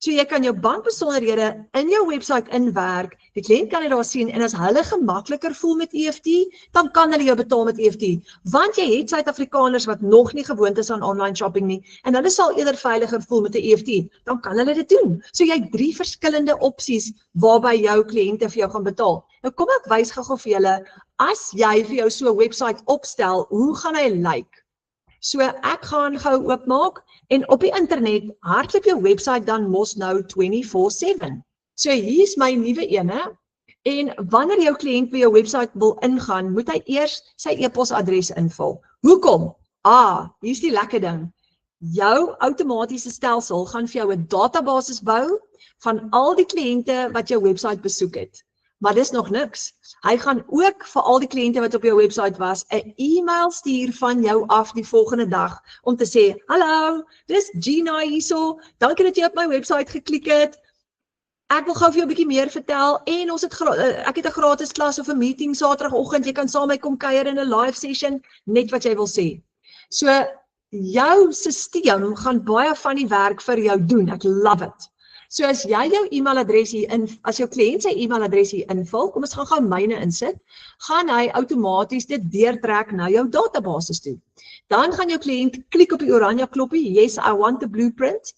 So jy kan jou bankbesonderhede in jou website inwerk, die kliënt kan dit daar sien en as hulle gemakliker voel met EFT, dan kan hulle jou betaal met EFT. Want jy het Suid-Afrikaners wat nog nie gewoond is aan online shopping nie en hulle sal eerder veiliger voel met 'n EFT, dan kan hulle dit doen. So jy het 3 verskillende opsies waarby jou kliënte vir jou gaan betaal. Nou kom ek wys gou vir julle, as jy vir jou so 'n website opstel, hoe gaan hy lyk? So ek gaan gou oopmaak en op die internet hardloop jou website dan mos nou 24/7. So hier is my nuwe ene en wanneer jou kliënt by jou website wil ingaan, moet hy eers sy e-posadres invul. Hoekom? Hier is die lekker ding. Jou outomatiese stelsel gaan vir jou 'n database bou van al die kliënte wat jou website besoek het. Maar dis nog niks. Hy gaan ook vir al die kliënte wat op jou website was 'n e-mail stuur van jou af die volgende dag om te sê, hallo, dis Gina hierso, dankie dat jy op my website geklik het. Ek wil gou vir jou 'n bietjie meer vertel en ek het 'n gratis klas of 'n meeting Saterdagoggend, jy kan saam met my kom kuier in 'n live session, net wat jy wil sê. So jou stelsel gaan baie van die werk vir jou doen. Ek love it. So as jy jou e-mailadres hier as jou kliënt sy e-mailadres hier invul, kom ons gaan gou myne insit, gaan hy outomaties dit deurtrek na jou databases toe. Dan gaan jou kliënt klik op die oranje knoppie, yes, I want the blueprint,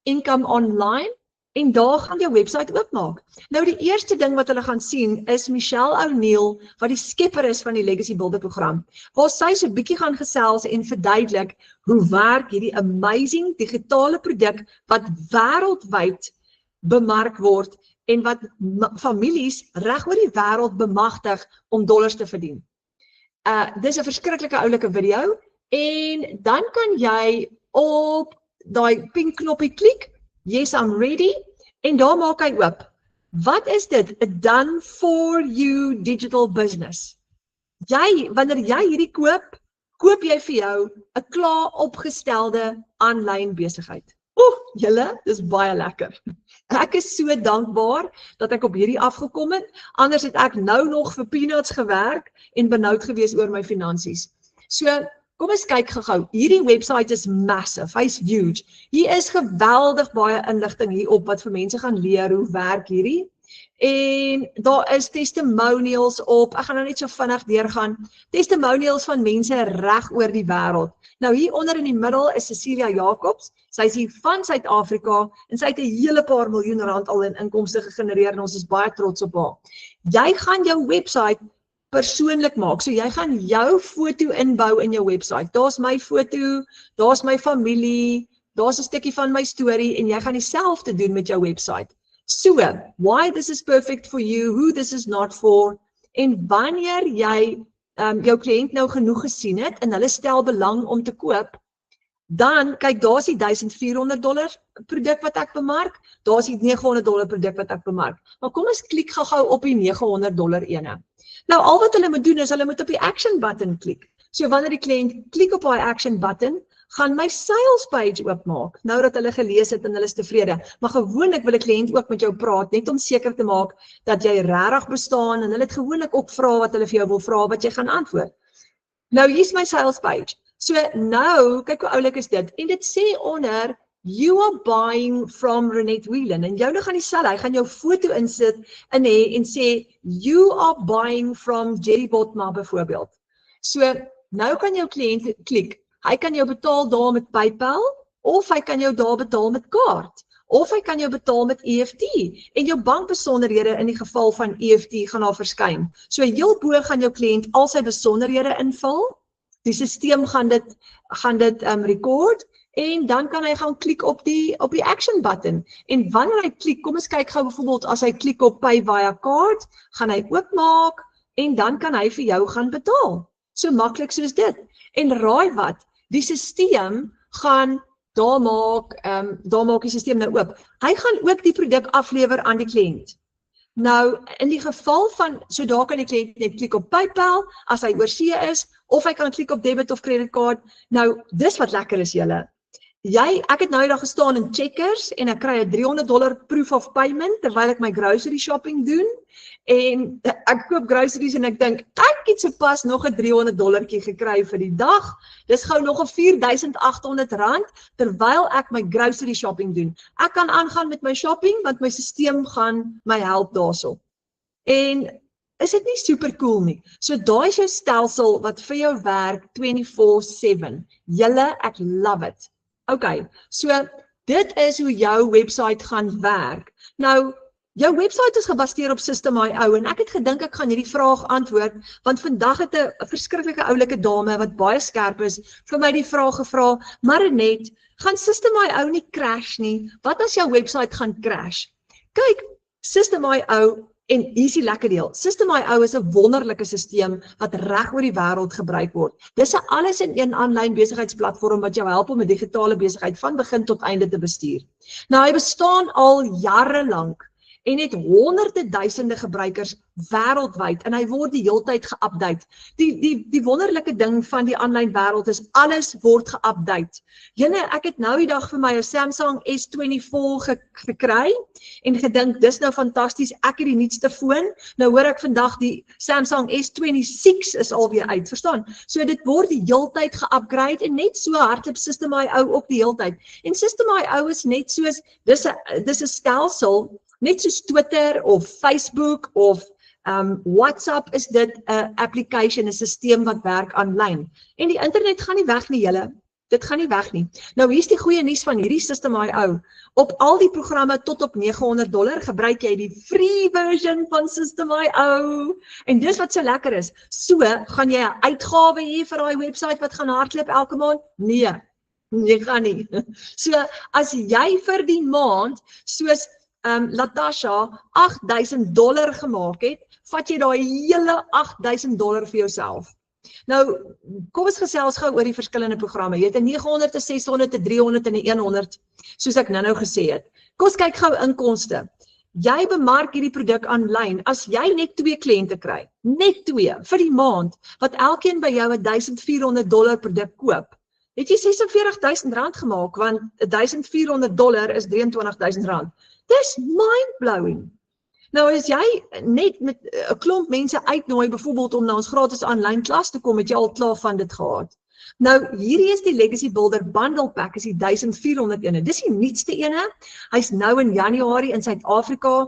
income online, en daar gaan jou website oopmaak. Nou die eerste ding wat hulle gaan sien is Michelle O'Neil, wat die skepper is van die Legacy Builder program, waar sy so 'n bietjie gaan gesels en verduidelik hoe werk hierdie amazing digitale produk wat wêreldwyd bemark word en wat families reg oor die wêreld bemagtig om dollars te verdien. Dis 'n verskriklike oulike video en dan kan jy op daai pink knoppie klik, yes I'm ready, en daar maak hy oop. Wat is dit? A done for you digital business. Wanneer jy hierdie koop jy vir jou 'n klaar opgestelde aanlyn besigheid. Julle, dis baie lekker. Ek is so dankbaar dat ek op hierdie afgekom het, anders het ek nou nog vir peanuts gewerk en benoud gewees oor my finansies. So, Kom ons kyk gou. Hierdie website is massive, hy's huge. Hier is geweldig baie inligting hierop wat vir mense gaan leer hoe werk hierdie. En daar is testimonials op, ek gaan nou net so vinnig deurgaan, testimonials van mense reg oor die wêreld. Nou hier onder in die middel is Cecilia Jacobs, sy is hier van Suid-Afrika en sy het 'n hele paar miljoen rand al in inkomste gegenereer en ons is baie trots op haar. Jy gaan jou website persoonlik maak, so jy gaan jou foto inbou in jou website. Daar's my foto, daar's my familie, daar's 'n stukkie van my storie en jy gaan dieselfde doen met jou website. So, why this is perfect for you, who this is not for, en wanneer jy jou kliënt nou genoeg gesien het en hulle stel belang om te koop, dan, kyk, daar's die $1,400 produk wat ek bemark, daar's die $900 produk wat ek bemark. Maar kom ons klik gou op die $900 ene. Nou, al wat hulle moet doen is, hulle moet op die action button klik. So, wanneer die kliënt klik op die action button, gaan my sales page oopmaak, nou dat hulle gelees het en hulle is tevrede. Maar gewoonlik wil 'n kliënt ook met jou praat, net om seker te maak dat jy regtig bestaan en hulle het gewoonlik ook vrae wat hulle vir jou wil vra wat jy gaan antwoord. Nou hier's my sales page. So nou, kyk hoe oulik is dit. En dit sê onder, you are buying from Renette Whelan. En jou nou gaan dieselfde, hy gaan jou foto insit in hê en sê, you are buying from Jerry Botma byvoorbeeld. So nou kan jou kliënt klik. Hy kan jou betaal daar met PayPal, of hy kan jou daar betaal met kaart, of hy kan jou betaal met EFT, en jou bankbesonderhede in die geval van EFT gaan daar verskyn. So heel bo gaan jou kliënt al sy besonderhede invul, die stelsel gaan dit record, en dan kan hy gaan klik op die action button. En wanneer hy klik, kom ons kyk gou byvoorbeeld, as hy klik op Pay via Card, gaan hy oopmaak, en dan kan hy vir jou gaan betaal. So maklik soos dit. En raai wat? Die stelsel gaan daar maak die stelsel nou oop. Hy gaan ook die produk aflewer aan die kliënt. Nou, in die geval van, so daar kan die kliënt net klik op PayPal, as hy oorsee is, of hy kan klik op debit of credit card. Nou, dis wat lekker is julle. Ek het nou eendag gestaan in Checkers, en ek kry 'n $300 proof of payment, terwyl ek my grocery shopping doen, en ek koop groceries en ek dink, ek het sopas nog 'n $300 gekry vir die dag, dis gou nog 'n R4,800, terwyl ek my grocery shopping doen. Ek kan aangaan met my shopping, want my stelsel gaan my help daarso. En is dit nie super cool nie? So daai is jou stelsel wat vir jou werk 24/7. Julle, ek love it. Okay, so dit is hoe jou website gaan werk. Nou, jou website is gebaseer op System.io en ek het gedink ek gaan hierdie vraag antwoord, want vandag het 'n verskriklike oulike dame wat baie skerp is vir my die vraag gevra, maar Renette, gaan System.io nie crash nie? Wat as jou website gaan crash? Kyk, System.io, en hier is die lekker deel, System.io is 'n wonderlike stelsel wat reg oor die wêreld gebruik word. Dis 'n alles-in-een aanlyn besigheidsplatform wat jou help om 'n digitale besigheid van begin tot einde te bestuur. Nou, hy bestaan al jare lank en het honderde duisende gebruikers wêreldwyd en hy word die heeltyd geupdate. Die wonderlike ding van die aanlyn wêreld is alles word geupdate. Julle, ek het nou die dag vir my 'n Samsung S24 gekry en gedink dis nou fantasties, ek het die nuutste foon. Nou hoor ek vandag die Samsung S26 is alweer uit, verstaan? So dit word die heeltyd geupgrade en net so hardloop System.io ook die heeltyd. En System.io is net soos dis 'n stelsel, net soos Twitter of Facebook of WhatsApp is dit 'n application, 'n stelsel wat werk aanlyn. En die internet gaan nie weg nie, julle. Dit gaan nie weg nie. Nou hier's die goeie nuus van hierdie System.io. Op al die programme tot op $900 gebruik jy die free version van System.io. En dis wat so lekker is. So, gaan jy 'n uitgawe hê vir daai website wat gaan hardloop elke maand? Nee, gaan nie. So, as jy vir die maand, soos Latasha $8,000 gemaak het, vat jy daai hele $8,000 vir jouself. Nou, kom ons gesels gou oor die verskillende programme. Jy het 'n 900, 'n 600, 'n 300 en 'n 100, soos ek nou gesê het. Kom ons kyk gou inkomste. Jy bemark hierdie produk aanlyn, as jy net 2 kliënte kry, net 2 vir die maand, wat elkeen by jou $1,400 produk koop, het jy R46,000 gemaak, want $1,400 is R23,000. Dis mind-blowing. Nou as jy net met 'n klomp mense uitnooi, byvoorbeeld om na ons gratis aanlyn klas te kom, het jy al klaar van dit gehad. Nou, hierdie is die Legacy Builder Bundle Pack, is die 1400 ene. Dis die nuutste ene. Hy's nou in Januarie in Suid-Afrika.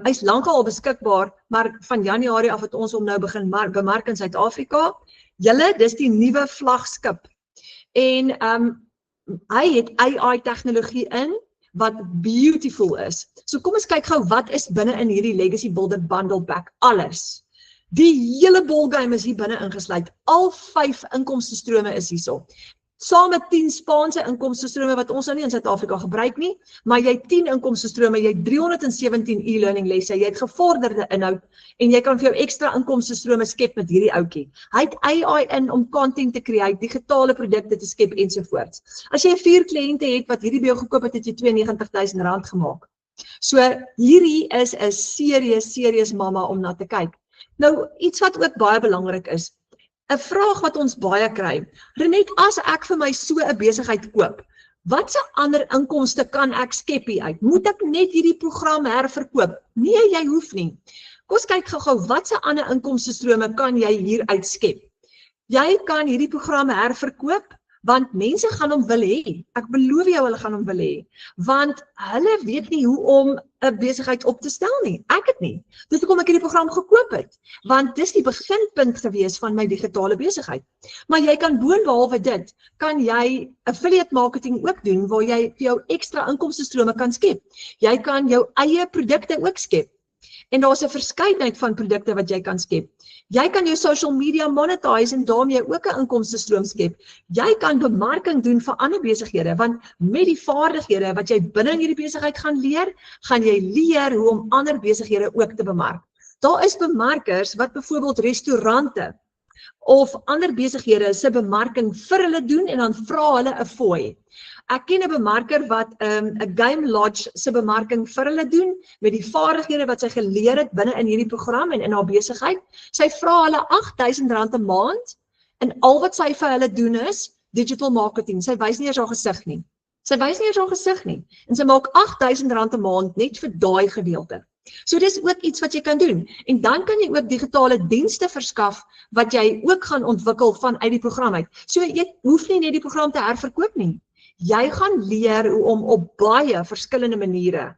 Hy's lankal al beskikbaar, maar van Januarie af het ons hom nou begin bemark in Suid-Afrika. Julle, dis die nuwe vlaggenskap. En hy het AI tegnologie in wat beautiful is. So kom ons kyk gou wat is binne in hierdie Legacy Builder Bundle Pack. Alles. Die hele ballgame is hier binne ingesluit. Al 5 inkomstestrome is hierso. Saam met 10 Spaanse inkomstestrome wat ons nou nie in Suid-Afrika gebruik nie, maar jy 10 inkomstestrome, jy 317 e-learning lesse, jy het gevorderde inhoud en jy kan vir jou ekstra inkomstestrome skep met hierdie ouetjie. Hy het AI in om content te create, digitale produkte te skep ensovoorts. As jy 4 kliënte het wat hierdie by jou gekoop het jy R92,000 gemaak. So hierdie is 'n serious mamma om na te kyk. Nou, iets wat ook baie belangrik is, 'n vraag wat ons baie kry, Renet, as ek vir my so 'n besigheid koop, watse ander inkomste kan ek skep hieruit? Moet ek net hierdie program herverkoop? Nee, jy hoef nie. Kom ons kyk gou-gou, watse ander inkomstestrome kan jy hieruit skep? Jy kan hierdie program herverkoop, want mense gaan hom wil hê. Ek beloof jou, hulle gaan hom wil hê. Want hulle weet nie hoe om 'n besigheid op te stel nie. Ek het nie. Dis hoekom ek hierdie program gekoop het. Want dis die beginpunt gewees van my digitale besigheid. Maar jy kan boonbehalwe dit, kan jy affiliate marketing ook doen, waar jy vir jou ekstra inkomstestrome kan skep. Jy kan jou eie produkte ook skep. En daar's 'n verskeidenheid van produkte wat jy kan skep. Jy kan jou social media monetize en daarmee ook 'n inkomstestroom skep. Jy kan bemarking doen vir ander besighede, want met die vaardighede wat jy binne in hierdie besigheid gaan jy leer hoe om ander besighede ook te bemark. Daar is bemarkers wat byvoorbeeld restaurante of ander besighede se bemarking vir hulle doen en dan vra hulle 'n fooi. Ek ken 'n bemarker wat 'n game lodge se bemarking vir hulle doen met die vaardighede wat sy geleer het binne in hierdie program en in haar besigheid. Sy vra hulle R8,000 'n maand en al wat sy vir hulle doen is digital marketing. Sy wys nie eers haar gesig nie. En sy maak R8,000 'n maand net vir daai gedeelte. So dis ook iets wat jy kan doen. En dan kan jy ook digitale dienste verskaf wat jy ook gaan ontwikkel vanuit die program uit. So jy hoef nie net die program te herverkoop nie. Jy gaan leer hoe om op baie verskillende maniere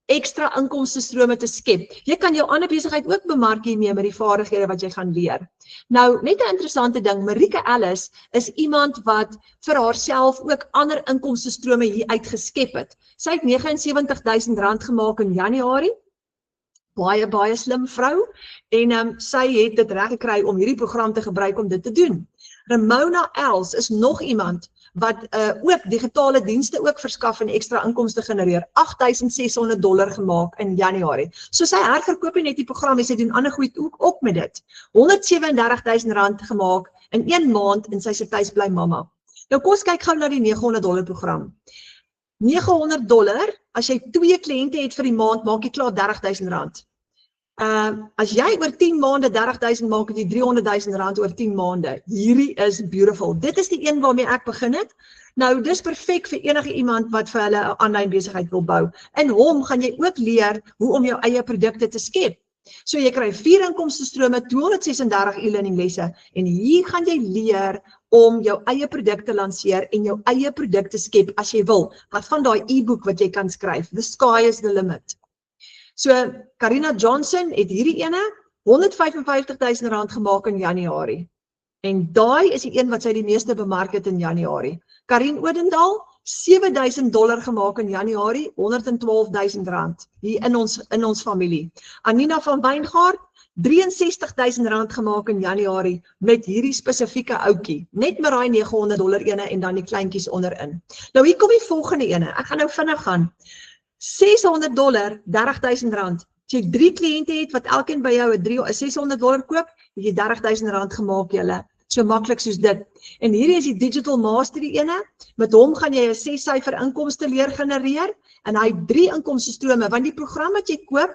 ekstra inkomstestrome te skep. Jy kan jou ander besigheid ook bemark hiermee met die vaardighede wat jy gaan leer. Nou, net 'n interessante ding, Marike Ellis is iemand wat vir haarself ook ander inkomstestrome hier uitgeskep het. Sy het R79,000 gemaak in Januarie. Baie slim vrou en sy het dit reg gekry om hierdie program te gebruik om dit te doen. Ramona Els is nog iemand wat ook digitale dienste ook verskaf en ekstra inkomste genereer. $8,600 gemaak in Januarie. So sy herverkoop net die program en sy doen ander goed ook met dit. R137,000 gemaak in 1 maand en sy se tuis bly mamma. Nou kom ons kyk gou na die $900 program. $900, as jy 2 kliënte het vir die maand, maak jy klaar R30,000. As jy oor 10 maande 30,000 maak, het jy R300,000 oor 10 maande. Hierdie is beautiful. Dit is die een waarmee ek begin het. Nou, dis perfek vir enige iemand wat vir hulle 'n aanlyn besigheid wil bou. In hom gaan jy ook leer hoe om jou eie produkte te skep. So jy kry 4 inkomstestrome, 236 e-learning lesse en hier gaan jy leer om jou eie produkte lanseer en jou eie produkte skep as jy wil. Wat van daai e-book wat jy kan skryf? The sky is the limit. So, Karina Johnson het hierdie ene R155,000 gemaak in Januarie. En daai is die een wat sy die meeste bemark het in Januarie. Karin Odendaal, $7,000 gemaak in Januarie, R112,000 hier in ons familie. Anina van Wyngaard, R63,000 gemaak in Januarie met hierdie spesifieke ouetjie. Net met daai $900 ene en dan die kleintjies onderin. Nou hier kom die volgende ene. Ek gaan nou vinnig gaan. $600, R30,000. As jy 3 kliënte het wat elkeen by jou $600 koop, het jy R30,000 gemaak julle. So maklik soos dit. En hierdie is die Digital Mastery ene. Met hom gaan jy 'n 6-syfer inkomste leer genereer en hy het 3 inkomstestrome want die program wat jy koop,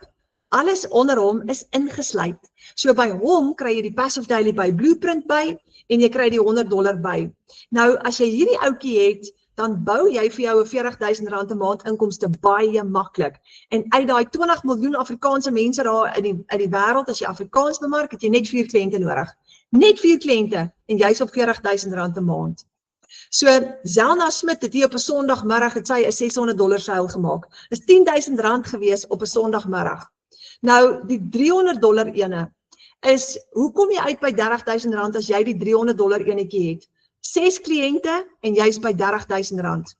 alles onder hom is ingesluit. So by hom kry jy die Passive Daily by Blueprint by en jy kry die $100 by. Nou as jy hierdie ouetjie het, dan bou jy vir jou 'n $40,000 'n maand inkomste baie maklik. En uit daai 20 miljoen Afrikaanse mense daar in die wêreld, as jy Afrikaans bemark, het jy net 4 kliënte nodig. Net 4 kliënte en jy's op R40.000 'n maand. So, Zelna Smit het hier op 'n Sondagmiddag het sy 'n $600 seil gemaak. Is R10.000 gewees op 'n Sondagmiddag. Nou, die $300 ene is, hoe kom jy uit by R30.000 as jy die $300 enetjie het? 6 kliënte en jy's by R30.000.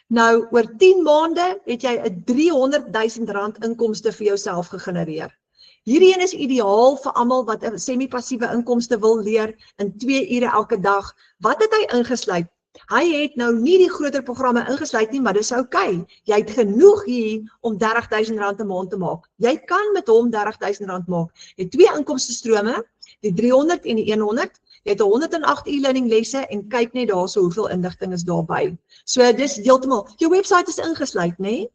Nou, oor 10 maande het jy 'n R300.000 inkomste vir jouself gegenereer. Hierdie een is ideaal vir almal wat 'n semi-passiewe inkomste wil leer in 2 ure elke dag. Wat het hy ingesluit? Hy het nou nie die groter programme ingesluit nie, maar dis okay. Jy het genoeg hier om R30.000 'n maand te maak. Jy kan met hom R30.000 maak. Jy het 2 inkomstestrome, die 300 en die 100. Jy het 108 e-learning lesse en kyk net daarso hoeveel inligting is daarby. So dis heeltemal. Jou webwerf is ingesluit, nê?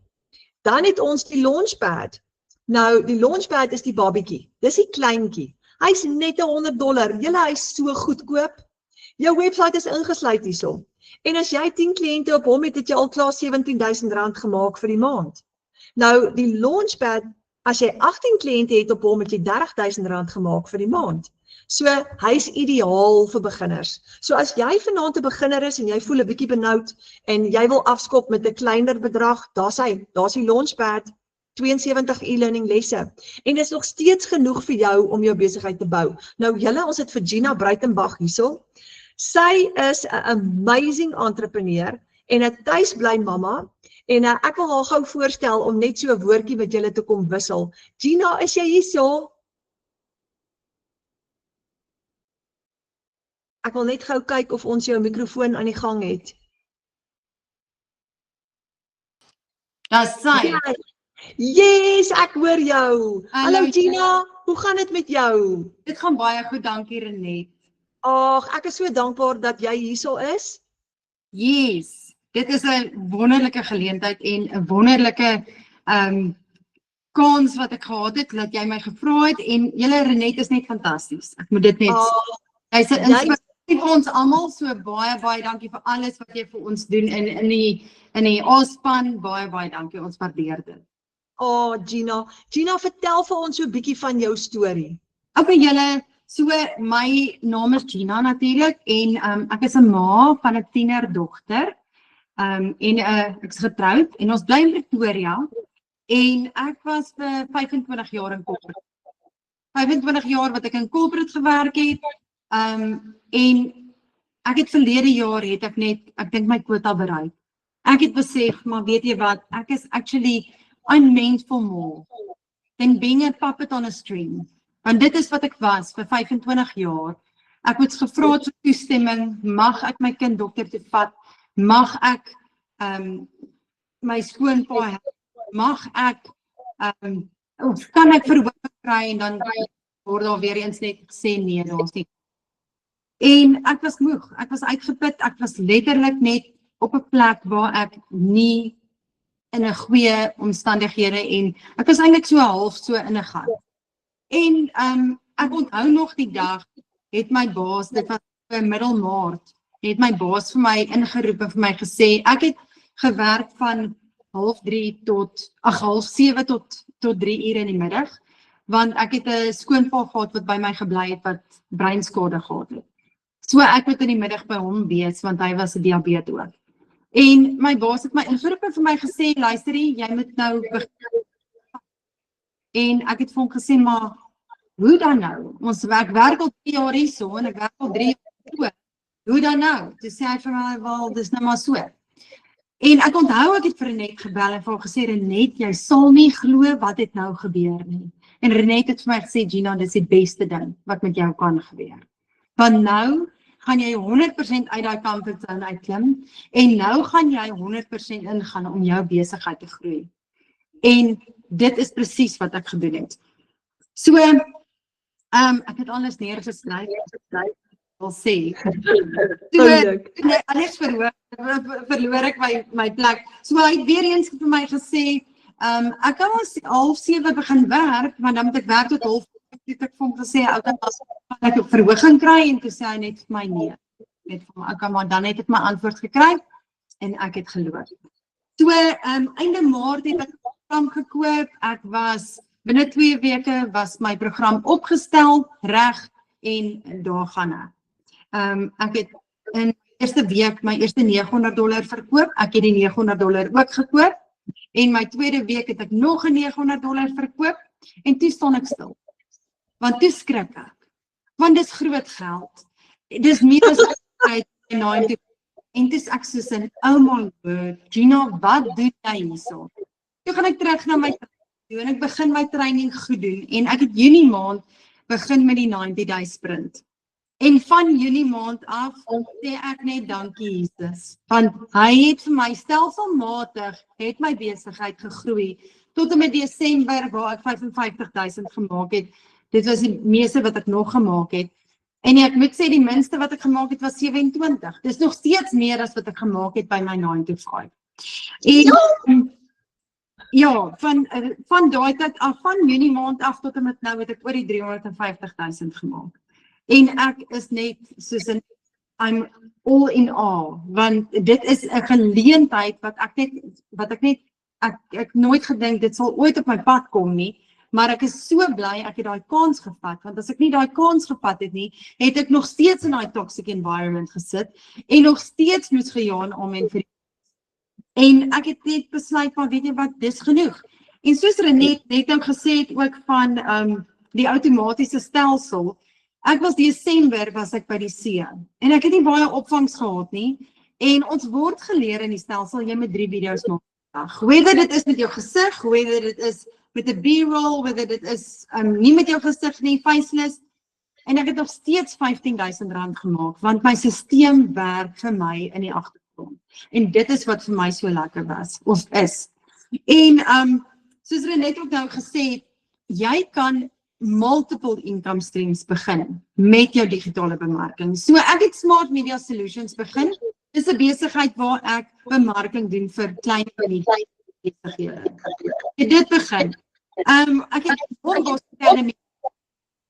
Dan het ons die Launchpad. Nou, die Launchpad is die babietjie. Dis die kleintjie. Hy's net $100. Julle, hy's so goedkoop. Jou webwerf is ingesluit hierso. En as jy 10 kliënte op hom het jy al klaar R17.000 gemaak vir die maand. Nou, die Launchpad, as jy 18 kliënte het op hom, het jy R30.000 gemaak vir die maand. So, hy's ideaal vir beginners. So as jy vanaand 'n beginner is en jy voel 'n bietjie benoud en jy wil afskop met 'n kleiner bedrag, daar's die Launchpad, 72 e-learning lesse. En dit is nog steeds genoeg vir jou om jou besigheid te bou. Nou julle, ons het vir Gina Breitenbach hierso. Sy is 'n amazing entrepreneur en 'n tuisbly mamma. En ek wil haar gou voorstel om net so 'n woordjie met julle te kom wissel. Gina, is jy hierso? Ek wil net gou kyk of ons jou mikrofoon aan die gang het. Dis sy. Ja, yes, ek hoor jou. Hallo Gina, hoe gaan dit met jou? Dit gaan baie goed, dankie Renet. Ag, ek is so dankbaar dat jy hierso is. Yes, dit is 'n wonderlike geleentheid en 'n wonderlike kans wat ek gehad het, dat jy my gevra het en julle Renet is net fantasties. Ek moet dit net sê. Jy's 'n inspirasie vir ons almal, so baie dankie vir alles wat jy vir ons doen in die A-span. Baie dankie, ons waardeer dit. Gina, vertel vir ons so 'n bietjie van jou storie. Okay, julle, so my naam is Gina natuurlik en ek is 'n ma van 'n tienerdogter en ek is getroud en ons bly in Pretoria en ek was vir 25 jaar in corporate. 25 jaar wat ek in corporate gewerk het en ek het verlede jaar het ek dink my quota bereik. Ek het besef, maar weet jy wat, ek is actually I'm meant for more than being a puppet on a string. Want dit is wat ek was vir 25 jaar. Ek het gevra vir toestemming, mag ek my kind dokter toe vat, mag ek my skoonpa help, mag ek of kan ek verhooging kry en dan word daar weer eens net gesê nee, daar's nie. En ek was moeg, ek was uitgeput, ek was letterlik net op 'n plek waar ek nie in 'n goeie omstandighede en ek was eintlik so half so in 'n gat. En ek onthou nog die dag, het my baas, dit was in Middelmaart, het my baas vir my ingeroep en vir my gesê, ek het gewerk van 7:30 tot 3 ure in die middag, want ek het 'n skoonpa gehad wat by my gebly het wat breinskade gehad het. So ek moet in die middag by hom wees, want hy was 'n diabetes ook. En my baas het my ingeroep en vir my gesê, luisterie, jy moet nou begin. En ek het vir hom gesê, maar hoe dan nou? Ek werk al 3 jaar hierso en ek werk al 3 jaar. Hoe dan nou? Toe sê hy vir my, wel, dis nou maar so. En ek onthou ek het vir Renet gebel en vir hom gesê, Renet, jy sal nie glo wat het nou gebeur nie. En Renet het vir my gesê, Gina, dis die beste ding wat met jou kan gebeur. Want nou gaan jy 100% uit daai comfortzone uitklim en nou gaan jy 100% ingaan om jou besigheid te groei. En dit is presies wat ek gedoen het. So, ek het alles neergeskryf, wil sê. So, alles verloor ek my plek. So, hy het weer eens vir my gesê, ek kan ons 6:30 begin werk, maar dan moet ek werk tot 7:30. Het ek vir hom gesê, kan ek 'n verhoging kry, en toe sê hy net vir my nee. Net vir my, okay, maar dan het ek my antwoord gekry, en ek het geloof. So, einde Maart het ek 'n program gekoop, binne 2 weke was my program opgestel, reg, en daar gaan ek. Ek het in die eerste week my eerste $900 verkoop, ek het die $900 ook gekoop, en my tweede week het ek nog een $900 verkoop, en toe staan ek stil, want toe skrik ek, want dis groot geld, dis meer as uit 90, en toe is ek soos in, oh my word, Gina, wat doen jy hierso? Toe gaan ek terug na my training, en ek begin my training goed doen, en ek het Junie maand begin met die 90 days sprint. En van Junie maand af, sê ek net dankie Jesus, want hy het vir my stelselmatig, het my besigheid gegroei, tot en met Desember, waar ek 55.000 gemaak het, dit was die meeste wat ek nog gemaak het, en ek moet sê, die minste wat ek gemaak het, was 27, dis nog steeds meer as wat ek gemaak het by my 9 to 5. En, ja, van daai tyd af, van Junie maand af, tot en met nou, het ek oor die 350.000 gemaak. En ek is net soos in, I'm all in awe, want dit is 'n geleentheid wat ek nooit gedink dit sal ooit op my pad kom nie, maar ek is so bly ek het daai kans gevat, want as ek nie daai kans gevat het nie, het ek nog steeds in daai toxic environment gesit, en nog steeds moes gejaan om en vir. En ek het net besluit van, weet jy wat, dis genoeg. En soos Renet net nou gesê het ook van die outomatiese stelsel, ek was Desember was ek by die see, en ek het nie baie opvangs gehad nie, en ons word geleer in die stelsel, jy moet 3 video's maak per dag, whether dit is met jou gesig, whether dit is met 'n B-roll, whether dit is nie met jou gesig nie, faceless, en ek het nog steeds R15.000 gemaak, want my sisteem werk vir my in die agtergrond, en dit is wat vir my so lekker was, of is. En soos Renet ook nou gesê het, jy kan multiple income streams begin met jou digitale bemarking. So ek het Smart Media Solutions begin. Dis 'n besigheid waar ek bemarking doen vir klein besighede. Ek het dit begin. Ek het Borbos Academy.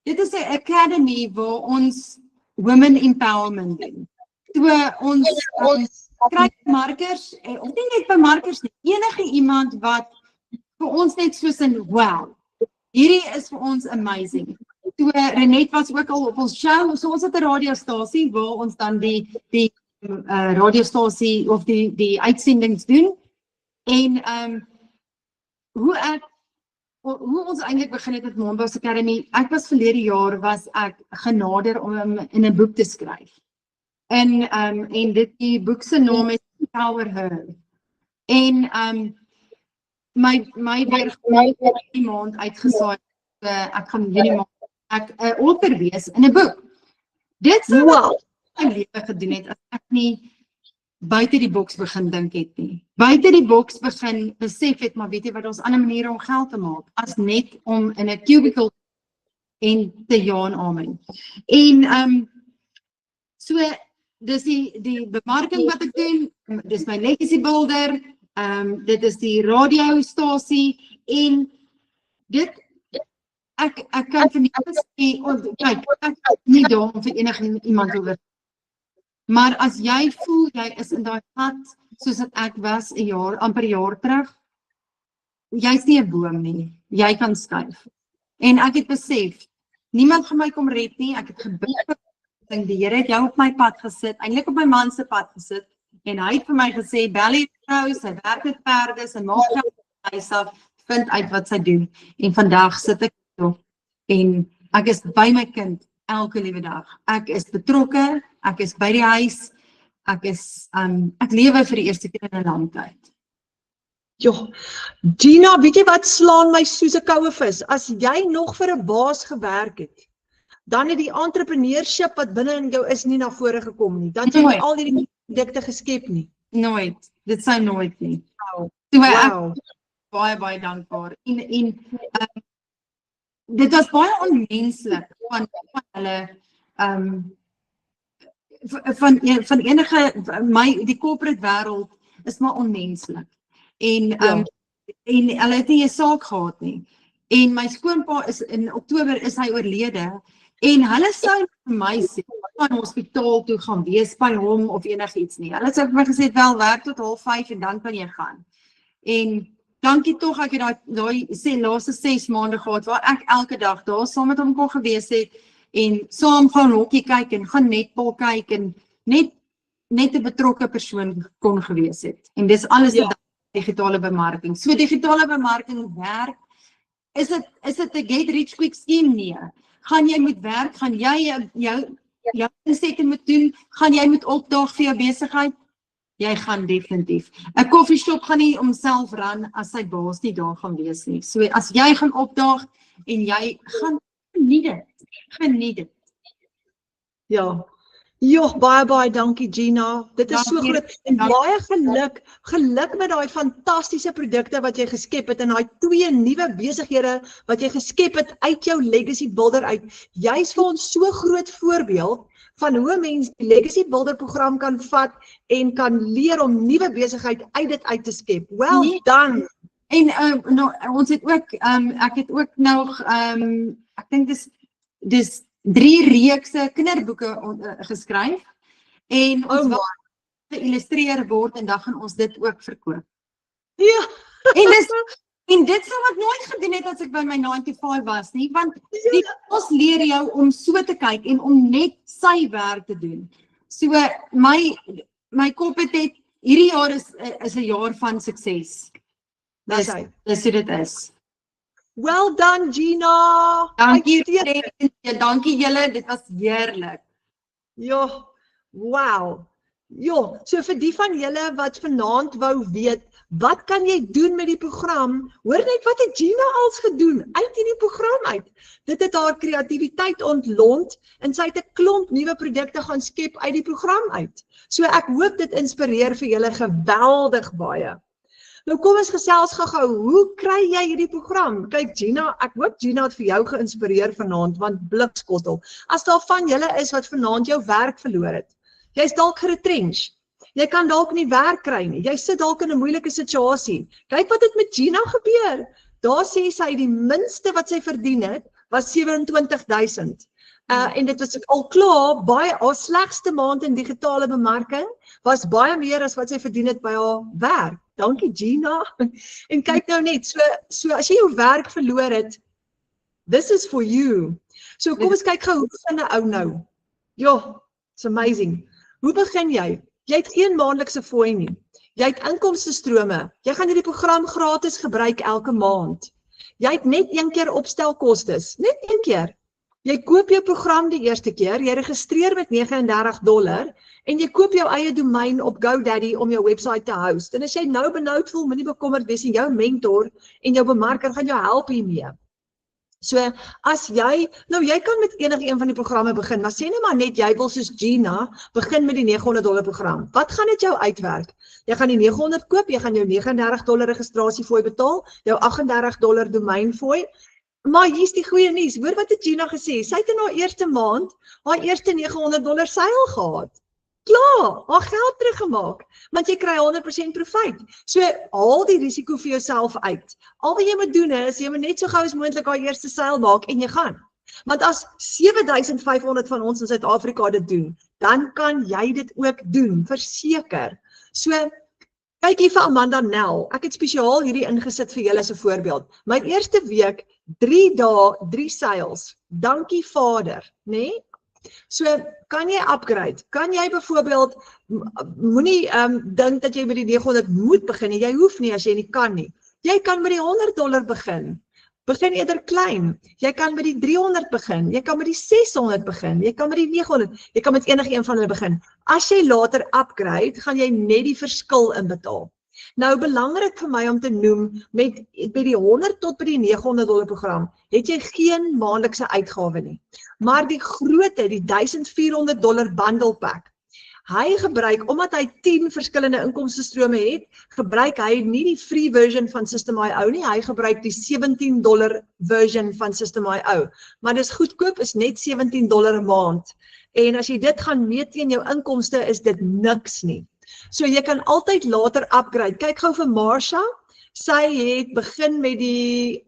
Dit is 'n academy waar ons women empowerment doen. So ons kry markers, of nie net bemarkers nie, enige iemand wat vir ons net soos in wow. Hierdie is vir ons amazing. Toe Renet was ook al op ons show, so ons het 'n radiostasie waar ons dan die radiostasie of die uitsendings doen. En hoe ons eintlik begin het met Borbos Academy, ek was verlede jaar was ek genader om in 'n boek te skryf. En die boek se naam is Power Her. En my weer die maand uitgesaai, ek gaan hierdie maand ek 'n author wees in 'n boek. Dit sou wat my lewe gedoen het as ek nie buite die boks begin dink het nie. Buite die boks begin besef het, maar weet jy wat, ons ander maniere om geld te maak, as net om in 'n cubicle en te ja en amen. En so dis die bemarking wat ek doen, dis my legacy builder, dit is die radiostasie, en dit, ek kan vir niemand sê, kyk, ek is nie daar om vir enige iemand oor, maar as jy voel, jy is in daai pad, soos dat ek was amper 'n jaar terug, jy is nie 'n boom nie, jy kan skuif. En ek het besef, niemand gaan my kom red nie, ek het gebid, die Here het jou op my pad gesit, eintlik op my man se pad gesit, en hy het vir my gesê, bel die vrou, sy werk met perde, sy maak geld van huis af, vind uit wat sy doen, en vandag sit ek op, en ek is by my kind, elke liewe dag, ek is betrokke, ek is by die huis, ek lewe vir die eerste keer in 'n lang tyd. Jo, Gina, weet jy wat slaan my soos 'n koue vis, as jy nog vir 'n baas gewerk het, dan het die entrepreneurship wat binne in jou is nie na vore gekom nie, dan het jy al hierdie produkte geskep nie. Nooit, dit sou nooit nie. Wow. So ek baie dankbaar, en dit was baie onmenslik van hulle, van enige, die corporate wêreld is maar onmenslik, en hulle het nie 'n saak gehad nie, en my skoonpa is, in Oktober is hy oorlede, en hulle sou vir my sê, van hospitaal toe gaan wees by hom, of enigiets nie, hulle sou vir my gesê, wel werk tot 4:30 en dan kan jy gaan, en dankie tog, ek het daai laaste 6 maande gehad, waar ek elke dag daar saam met hom kon gewees het, en saam gaan hokkie kyk en gaan netbal kyk en net 'n betrokke persoon kon gewees het. En dis alles Ja. wat digitale bemarking. So digitale bemarking werk. Is dit 'n get rich quick scheme? Nee. Gaan jy moet werk, gaan jy jou insetting moet doen, gaan jy moet opdaag vir jou besigheid? Jy gaan definitief. 'n Koffieshop gaan nie homself run as sy baas nie daar gaan wees nie. So as jy gaan opdaag en jy gaan geniet dit. Ja. Joh, baie dankie Gina. Dit is so groot en baie geluk met daai fantastiese produkte wat jy geskep het en daai 2 nuwe besighede wat jy geskep het uit jou Legacy Builder uit. Jy's vir ons so groot voorbeeld van hoe 'n mens die Legacy Builder program kan vat en kan leer om nuwe besigheid uit dit uit te skep. Well done. En ons het ook ek het ook nog ek dink dis 3 reekse kinderboeke geskryf en ons wil geïllustreer word en dan gaan ons dit ook verkoop. Ja. En dit sou ek nooit gedoen het as ek by my 9-to-5 was nie, want ons leer jou om so te kyk en om net sy werk te doen. So my kop het hierdie jaar is 'n jaar van sukses. Dis hoe dit is. Well done, Gina. Dankie julle, dit was heerlik. Ja, wow. Ja, so vir die van julle wat vanaand wou weet, wat kan jy doen met die program? Hoor net wat het Gina als gedoen uit hierdie program uit. Dit het haar kreatiwiteit ontlont en sy het 'n klomp nuwe produkte gaan skep uit die program uit. So ek hoop dit inspireer vir julle geweldig baie. Nou kom ons gesels gou-gou, hoe kry jy hierdie program? Kyk Gina, ek hoop Gina het vir jou geïnspireer vanaand, want blikskottel. As daar van julle is wat vanaand jou werk verloor het, jy's dalk geretrench, jy kan dalk nie werk kry nie, jy sit dalk in 'n moeilike situasie. Kyk wat het met Gina gebeur. Daar sê sy die minste wat sy verdien het, was 27,000. En dit was al klaar, haar slegste maand in digitale bemarking, was baie meer as wat sy verdien het by haar werk. Dankie Gina. En kyk nou net, so as jy jou werk verloor het, this is for you. So kom ons kyk gou, hoe begin 'n ou nou? Ja, it's amazing. Hoe begin jy? Jy het geen maandelikse fooi nie. Jy het inkomstestrome. Jy gaan hierdie program gratis gebruik elke maand. Jy het net 1 keer opstelkostes, net 1 keer. Jy koop jou program die eerste keer, jy registreer met $39 en jy koop jou eie domein op GoDaddy om jou website te host. En as jy nou benoud voel, moenie bekommerd wees en jou mentor en jou bemarker gaan jou help hiermee. So as jy kan met enige een van die programme begin, maar sê nou maar net jy wil soos Gina begin met die $900 program. Wat gaan dit jou uitwerk? Jy gaan die 900 koop, jy gaan jou $39 registrasiefooi betaal, jou $38 domeinfooi. Maar hier's die goeie nuus. Hoor wat het Gina gesê? Sy het in haar eerste maand haar eerste $900 seil gehad. Klaar, haar geld teruggemaak, want jy kry 100% profijt. So haal die risiko vir jouself uit. Al wat jy moet doen is, jy moet net so gou as moontlik haar eerste seil maak en jy gaan. Want as 7,500 van ons in Suid-Afrika dit doen, dan kan jy dit ook doen, verseker. So kyk hier vir Amanda Nel. Ek het spesiaal hierdie ingesit vir julle as 'n voorbeeld. My eerste week 3 dae, 3 seils. Dankie Vader, né? So kan jy upgrade? Kan jy byvoorbeeld moenie dink dat jy met die 900 moet begin nie. Jy hoef nie as jy nie kan nie. Jy kan met die $100 begin. Begin eerder klein. Jy kan met die 300 begin. Jy kan met die 600 begin. Jy kan met die 900. Jy kan met enige een van hulle begin. As jy later upgrade, gaan jy net die verskil inbetaal. Nou belangrik vir my om te noem, met by die 100 tot by die $900 program, het jy geen maandelikse uitgawe nie. Maar die grootte, die $1,400 bundle pack, hy gebruik, omdat hy 10 verskillende inkomstestrome het, gebruik hy nie die free version van System.io nie, hy gebruik die $17 version van System.io. Maar dis goedkoop, is net $17 'n maand. En as jy dit gaan meet teen jou inkomste, is dit niks nie. So jy kan altyd later upgrade. Kyk gou vir Marsha, sy het begin met die,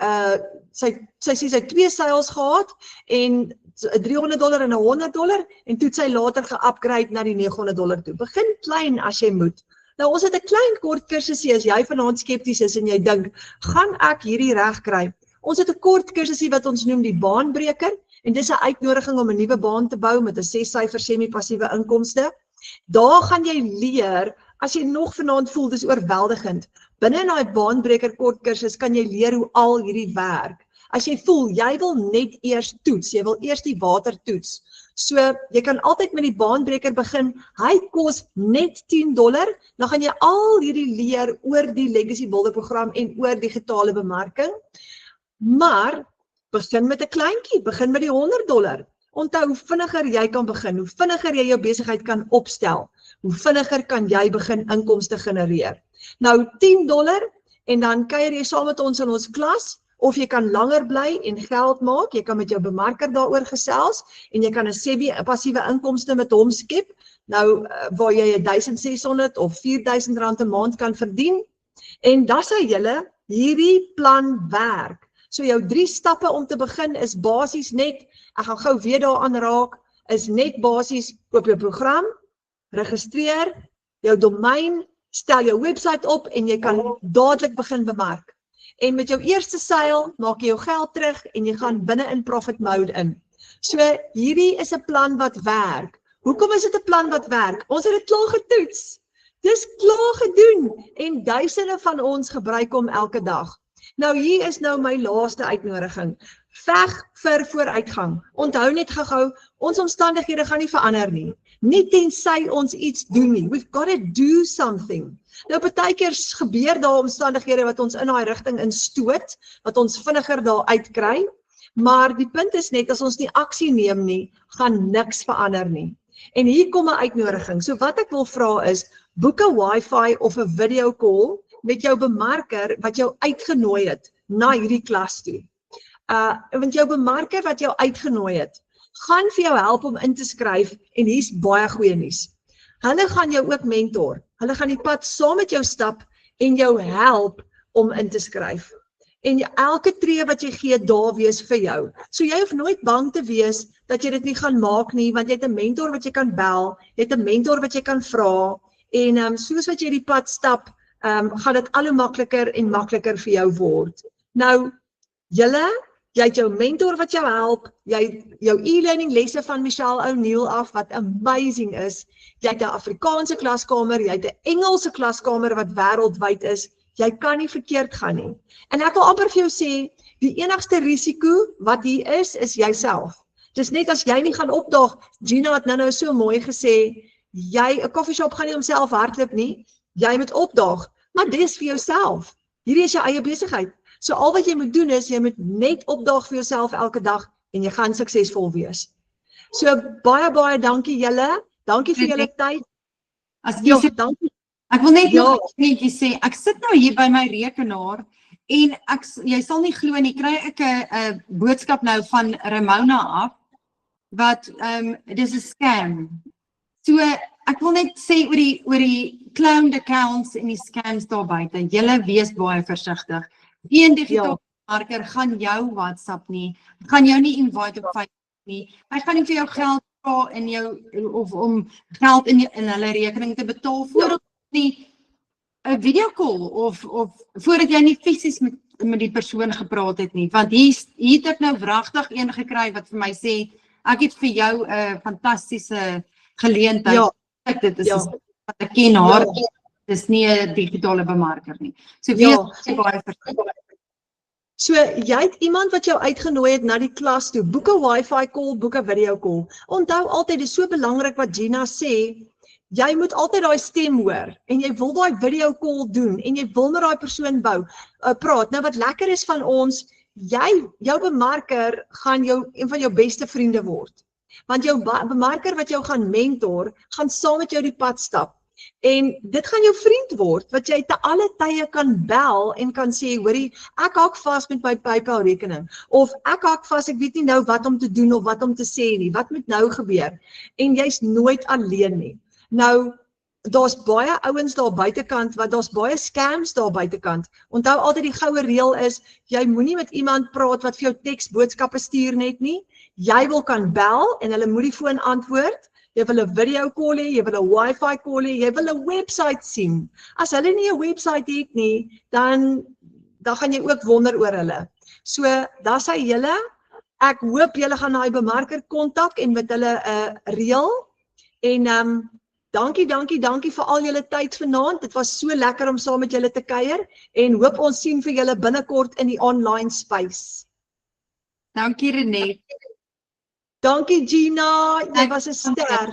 sy sê sy het 2 seils gehad, en $300 en $100, en toe het sy later ge-upgrade na die $900 toe. Begin klein as jy moet. Nou ons het 'n klein kort kursusie, as jy vanaand skepties is en jy dink, gaan ek hierdie reg kry? Ons het 'n kort kursusie wat ons noem die baanbreker en dis 'n uitnodiging om 'n nuwe baan te bou met 'n 6-syfer semi-passiewe inkomste. Daar gaan jy leer, as jy nog vanaand voel dis oorweldigend, binne in daai baanbreker kort kursus kan jy leer hoe al hierdie werk. As jy voel, jy wil net eers toets, jy wil eers die water toets. So, jy kan altyd met die baanbreker begin, hy kos net $10, dan gaan jy al hierdie leer oor die Legacy Builder program en oor digitale bemarking. Maar, begin met 'n kleintjie, begin met die $100. Onthou, hoe vinniger jy kan begin, hoe vinniger jy jou besigheid kan opstel, hoe vinniger kan jy begin inkomste genereer. Nou, $10 en dan kuier jy saam met ons in ons klas, of jy kan langer bly en geld maak, jy kan met jou bemarker daaroor gesels, en jy kan 'n semi-passiewe inkomste met hom skep, nou waar jy 1.600 of 4.000 rand 'n maand kan verdien, en dan sê julle, hierdie plan werk. So jou 3 stappe om te begin is basies net, ek gaan gou weer daaraan raak, is net basies, koop jou program, registreer, jou domein, stel jou website op en jy kan dadelik begin bemark. En met jou eerste seil maak jy jou geld terug en jy gaan binne in profit mode in. So hierdie is 'n plan wat werk. Hoekom is dit 'n plan wat werk? Ons het dit klaar getoets. Dis klaar gedoen en duisende van ons gebruik hom elke dag. Nou hier is nou my laaste uitnodiging. Veg vir vooruitgang. Onthou net gou-gou, ons omstandighede gaan nie verander nie. Nie tensy ons iets doen nie. We've got to do something. Nou partykeer gebeur daar omstandighede wat ons in daai rigting instoot, wat ons vinniger daar uitkry, maar die punt is net as ons nie aksie neem nie, gaan niks verander nie. En hier kom 'n uitnodiging. So wat ek wil vra is, boek 'n Wi-Fi of 'n video call met jou bemarker wat jou uitgenooi het na hierdie klas toe. Want jou bemarker wat jou uitgenooi het, gaan vir jou help om in te skryf en hier's baie goeie nuus. Hulle gaan jou ook mentor. Hulle gaan die pad saam met jou stap en jou help om in te skryf. En elke tree wat jy gee, daar wees vir jou. So jy hoef nooit bang te wees dat jy dit nie gaan maak nie, want jy het 'n mentor wat jy kan bel, jy het 'n mentor wat jy kan vra, en soos wat jy die pad stap, gaan dit al hoe makliker en makliker vir jou word. Nou, jy het jou mentor wat jou help, jy het jou e-learning lesse van Michelle O'Neil af, wat amazing is, jy het 'n Afrikaanse klaskamer, jy het 'n Engelse klaskamer wat wêreldwyd is, jy kan nie verkeerd gaan nie. En ek wil amper vir jou sê, die enigste risiko wat hier is jouself. Dis net as jy nie gaan opdaag, Gina het nou so mooi gesê, 'n koffieshop gaan nie homself hardloop nie, jy moet opdaag, maar dis vir jouself. Hierdie is jou eie besigheid. So al wat jy moet doen is, jy moet net opdaag vir jouself elke dag en jy gaan suksesvol wees. So baie dankie julle, dankie vir julle tyd. Dankie. Ek wil net nog netjie sê, ek sit nou hier by my rekenaar en jy sal nie glo nie, kry ek 'n boodskap nou van Ramona af, wat dis 'n scam. So ek wil net sê oor die clowned accounts en die scams daar buite, julle wees baie versigtig. Geen digitale bemarker gaan jou WhatsApp nie, gaan jou nie invite op Facebook nie, hy gaan nie vir jou geld vra in jou, of om geld in hulle rekening te betaal, voordat nie 'n video call, of voordat jy nie fisies met die persoon gepraat het nie, want hier het ek nou wragtig een gekry wat vir my sê, ek het vir jou 'n fantastiese geleentheid, dit is wat ek ken haar, dis nie 'n digitale bemarker nie. So wees baie versigtig. So jy het iemand wat jou uitgenooi het na die klas toe, boek 'n Wi-Fi call, boek 'n video call. Onthou altyd, dis so belangrik wat Gina sê, jy moet altyd daai stem hoor en jy wil daai video call doen en jy wil met daai persoon praat. Nou wat lekker is van ons, jou bemarker gaan een van jou beste vriende word. Want jou bemarker wat jou gaan mentor, gaan saam met jou die pad stap. En dit gaan jou vriend word, wat jy te alle tye kan bel en kan sê, hoorie, ek haak vas met my PayPal rekening, of ek haak vas, ek weet nie nou wat om te doen of wat om te sê nie, wat moet nou gebeur? En jy's nooit alleen nie. Nou, daar's baie ouens daar buitekant, daar's baie scams daar buitekant. Onthou altyd die goue reël is, jy moenie met iemand praat wat vir jou teksboodskappe stuur net nie. Jy wil kan bel en hulle moet die foon antwoord. Jy wil 'n video call hê, jy wil 'n Wi-Fi call hê, jy wil 'n website sien. As hulle nie 'n website het nie, dan gaan jy ook wonder oor hulle. So, daar sê julle, ek hoop julle gaan daai bemarker kontak en met hulle reël. En dankie vir al julle tyd vanaand. Dit was so lekker om saam met julle te kuier en hoop ons sien vir julle binnekort in die online space. Dankie Renet. Dankie Gina, jy was 'n ster.